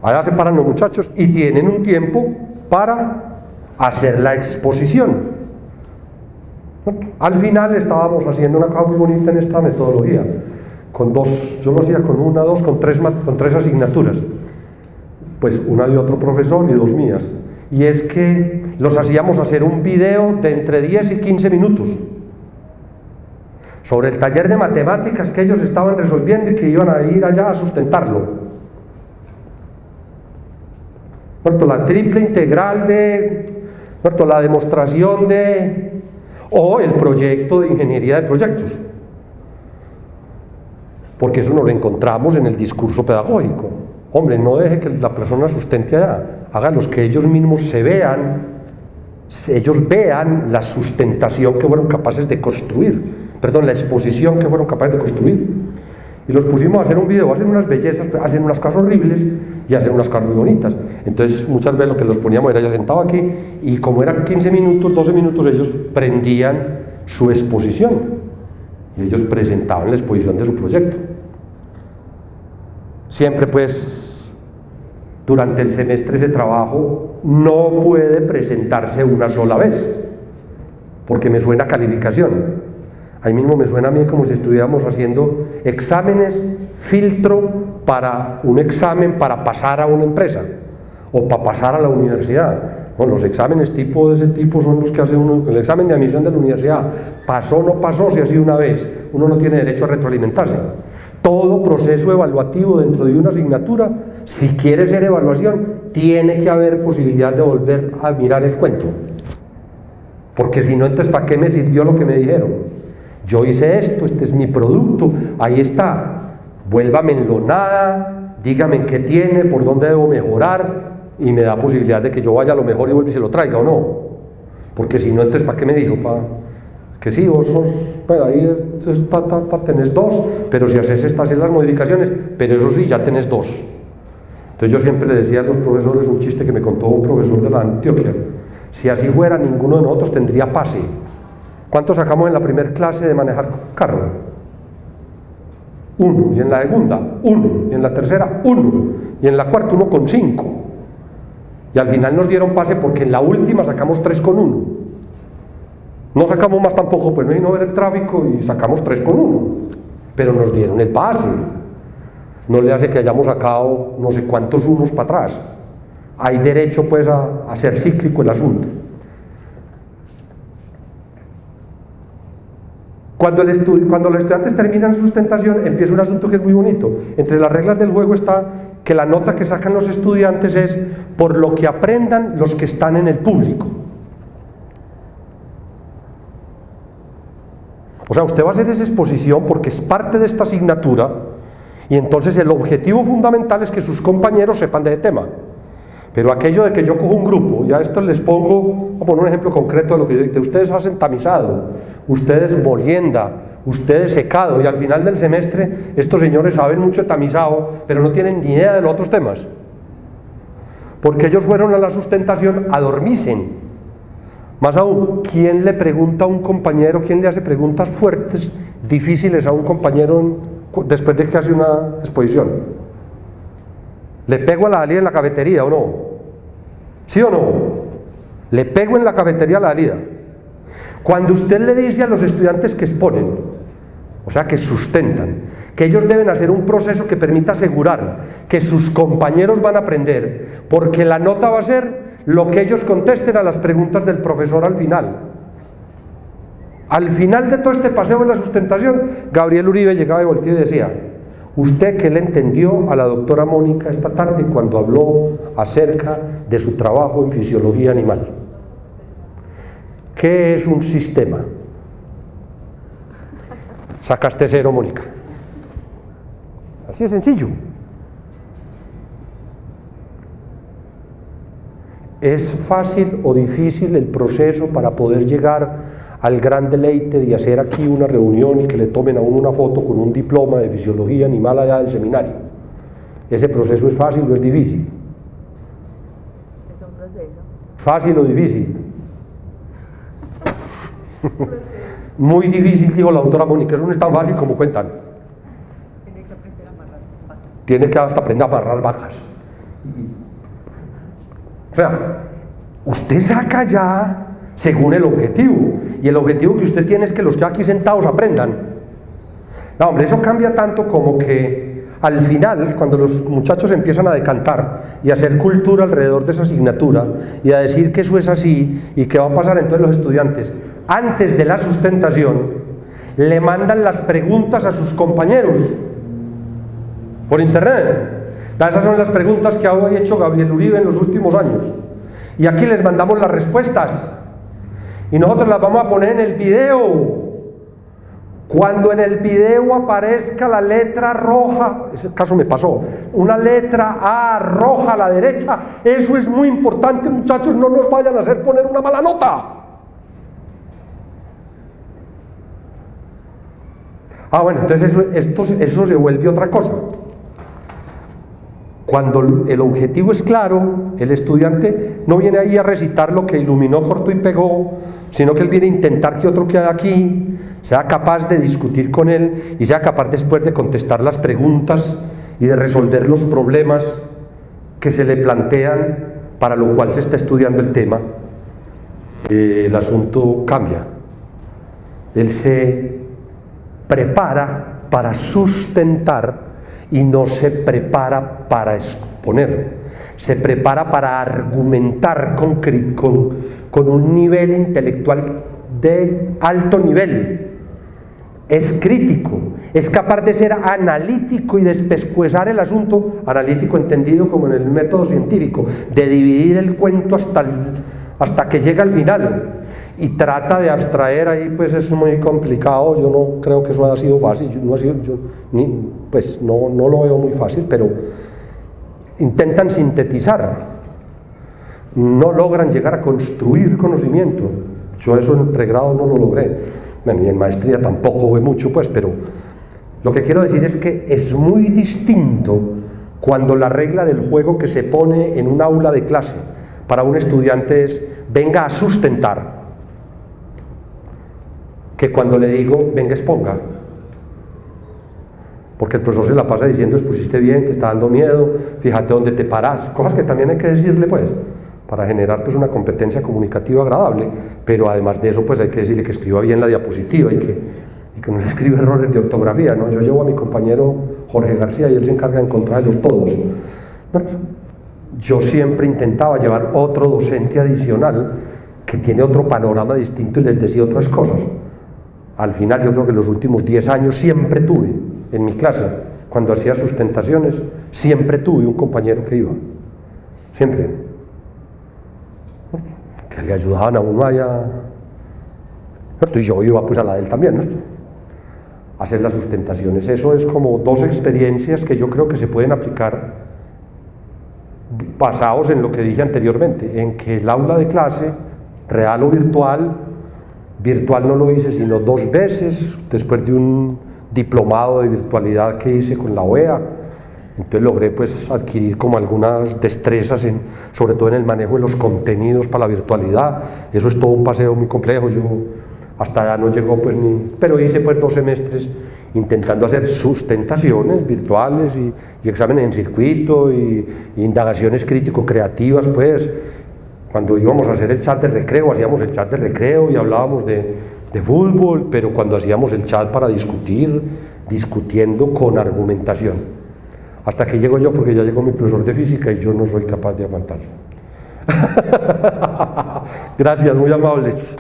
[SPEAKER 1] Allá se paran los muchachos y tienen un tiempo para hacer la exposición. Al final estábamos haciendo una cosa muy bonita en esta metodología, con 2, yo lo hacía con 1, 2, con 3 asignaturas, pues una de otro profesor y 2 mías, y es que los hacíamos hacer un video de entre 10 y 15 minutos sobre el taller de matemáticas que ellos estaban resolviendo y que iban a ir allá a sustentarlo. La triple integral la demostración o el proyecto de ingeniería de proyectos, porque eso nos lo encontramos en el discurso pedagógico. Hombre, no deje que la persona sustente allá, hágalos que ellos mismos ellos vean la sustentación que fueron capaces de construir, la exposición que fueron capaces de construir. Y los pusimos a hacer un video, hacen unas bellezas, hacen unas cosas horribles y hacen unas cosas muy bonitas. Entonces muchas veces lo que los poníamos era ya sentado aquí, y como eran 15 minutos, 12 minutos, ellos prendían su exposición y ellos presentaban la exposición de su proyecto. Siempre pues durante el semestre ese trabajo no puede presentarse una sola vez, porque me suena a calificación. Ahí mismo me suena a mí como si estuviéramos haciendo exámenes filtro para un examen para pasar a una empresa o para pasar a la universidad. Bueno, los exámenes de ese tipo son los que hace uno. El examen de admisión de la universidad, pasó o no pasó, si ha sido una vez, uno no tiene derecho a retroalimentarse. Todo proceso evaluativo dentro de una asignatura, si quiere ser evaluación, tiene que haber posibilidad de volver a mirar el cuento, porque si no, entonces ¿para qué me sirvió lo que me dijeron? Yo hice esto, este es mi producto, ahí está, vuélvamelo nada, dígame en qué tiene, por dónde debo mejorar, y me da posibilidad de que yo vaya a lo mejor y vuelva y se lo traiga o no, porque si no, entonces ¿para qué me dijo? que sí, vos sos, bueno, ahí tenés 2, pero si haces estas y las modificaciones, pero eso sí, ya tenés 2. Entonces yo siempre le decía a los profesores un chiste que me contó un profesor de la Antioquia: si así fuera, ninguno de nosotros tendría pase. ¿Cuánto sacamos en la primera clase de manejar carro? 1, y en la segunda 1, y en la tercera 1, y en la cuarta 1,5, y al final nos dieron pase porque en la última sacamos 3,1. No sacamos más tampoco, pues no vino a ver el tráfico y sacamos 3,1, pero nos dieron el pase. No le hace que hayamos sacado no sé cuántos unos para atrás. Hay derecho pues a ser cíclico el asunto. Cuando los estudiantes terminan sustentación, empieza un asunto que es muy bonito. Entre las reglas del juego está que la nota que sacan los estudiantes es por lo que aprendan los que están en el público. O sea, usted va a hacer esa exposición porque es parte de esta asignatura, y entonces el objetivo fundamental es que sus compañeros sepan de ese tema. Pero aquello de que yo cojo un grupo, ya esto les pongo, voy a poner un ejemplo concreto de lo que yo digo: ustedes hacen tamizado, ustedes molienda, ustedes secado, y al final del semestre estos señores saben mucho de tamizado, pero no tienen ni idea de los otros temas, porque ellos fueron a la sustentación a dormirse. Más aún, ¿quién le pregunta a un compañero, quién le hace preguntas fuertes, difíciles a un compañero después de que hace una exposición? ¿Le pego a la salida en la cafetería o no? ¿Sí o no? Le pego en la cafetería a la salida. Cuando usted le dice a los estudiantes que exponen, o sea, que sustentan, que ellos deben hacer un proceso que permita asegurar que sus compañeros van a aprender, porque la nota va a ser lo que ellos contesten a las preguntas del profesor al final. Al final de todo este paseo en la sustentación, Gabriel Uribe llegaba y volteaba y decía: ¿usted qué le entendió a la doctora Mónica esta tarde cuando habló acerca de su trabajo en fisiología animal? ¿Qué es un sistema? Sacaste 0, Mónica. Así de sencillo. ¿Es fácil o difícil el proceso para poder llegar al gran deleite de hacer aquí una reunión y que le tomen a uno una foto con un diploma de fisiología animal allá del seminario? ¿Ese proceso es fácil o es difícil?
[SPEAKER 2] Es un proceso.
[SPEAKER 1] ¿Fácil o difícil? Muy difícil, dijo la doctora Mónica. Eso no es tan fácil como cuentan.
[SPEAKER 2] Tiene que aprender a amarrar vacas.
[SPEAKER 1] Tiene que hasta aprender a amarrar vacas. O sea, usted saca ya según el objetivo, y el objetivo que usted tiene es que los que aquí sentados aprendan. No, hombre, eso cambia tanto como que al final, cuando los muchachos empiezan a decantar y a hacer cultura alrededor de esa asignatura y a decir que eso es así y que va a pasar, entonces los estudiantes, antes de la sustentación, le mandan las preguntas a sus compañeros por internet. Esas son las preguntas que ha hecho Gabriel Uribe en los últimos años, y aquí les mandamos las respuestas y nosotros las vamos a poner en el video. Cuando en el video aparezca la letra roja, ese caso me pasó, una letra A roja a la derecha, eso es muy importante, muchachos, no nos vayan a hacer poner una mala nota. Bueno, entonces eso se vuelve otra cosa. Cuando el objetivo es claro, el estudiante no viene ahí a recitar lo que iluminó, cortó y pegó, sino que él viene a intentar que otro que hay aquí sea capaz de discutir con él y sea capaz después de contestar las preguntas y de resolver los problemas que se le plantean, para lo cual se está estudiando el tema. El asunto cambia. Él se prepara para sustentar y no se prepara para exponer, se prepara para argumentar con un nivel intelectual de alto nivel. Es crítico, es capaz de ser analítico y despescuezar el asunto, analítico entendido como en el método científico, de dividir el cuento hasta que llega al final, y trata de abstraer ahí, pues es muy complicado. Yo no creo que eso haya sido fácil, no lo veo muy fácil, pero intentan sintetizar, no logran llegar a construir conocimiento. Yo eso en pregrado no lo logré, Bueno, y en maestría tampoco ve mucho, pues, pero lo que quiero decir es que es muy distinto cuando la regla del juego que se pone en un aula de clase para un estudiante es venga a sustentar, que cuando le digo venga exponga. Porque el profesor se la pasa diciendo expusiste bien, te está dando miedo, fíjate dónde te parás, cosas que también hay que decirle, pues, para generar pues una competencia comunicativa agradable, pero además de eso pues hay que decirle que escriba bien la diapositiva y que no escriba errores de ortografía, ¿no? Yo llevo a mi compañero Jorge García y él se encarga de encontrarlos todos. Yo siempre intentaba llevar otro docente adicional que tiene otro panorama distinto y les decía otras cosas. Al final yo creo que en los últimos 10 años siempre tuve en mi clase, cuando hacía sustentaciones, siempre tuve un compañero que iba, siempre, que le ayudaban a uno allá, ¿no? Y yo iba pues a la de él también, ¿no? A hacer las sustentaciones. Eso es como dos experiencias que yo creo que se pueden aplicar basados en lo que dije anteriormente, en que el aula de clase, real o virtual no lo hice sino 2 veces, después de un diplomado de virtualidad que hice con la OEA, entonces logré pues adquirir como algunas destrezas, sobre todo en el manejo de los contenidos para la virtualidad. Eso es todo un paseo muy complejo, yo hasta allá no llegó pues pero hice pues 2 semestres intentando hacer sustentaciones virtuales y exámenes en circuito y indagaciones crítico-creativas, pues cuando íbamos a hacer el chat de recreo, hacíamos el chat de recreo y hablábamos de fútbol, pero cuando hacíamos el chat para discutir, discutiendo con argumentación. Hasta que llego yo, porque ya llegó mi profesor de física y yo no soy capaz de aguantarlo. Gracias, muy amables.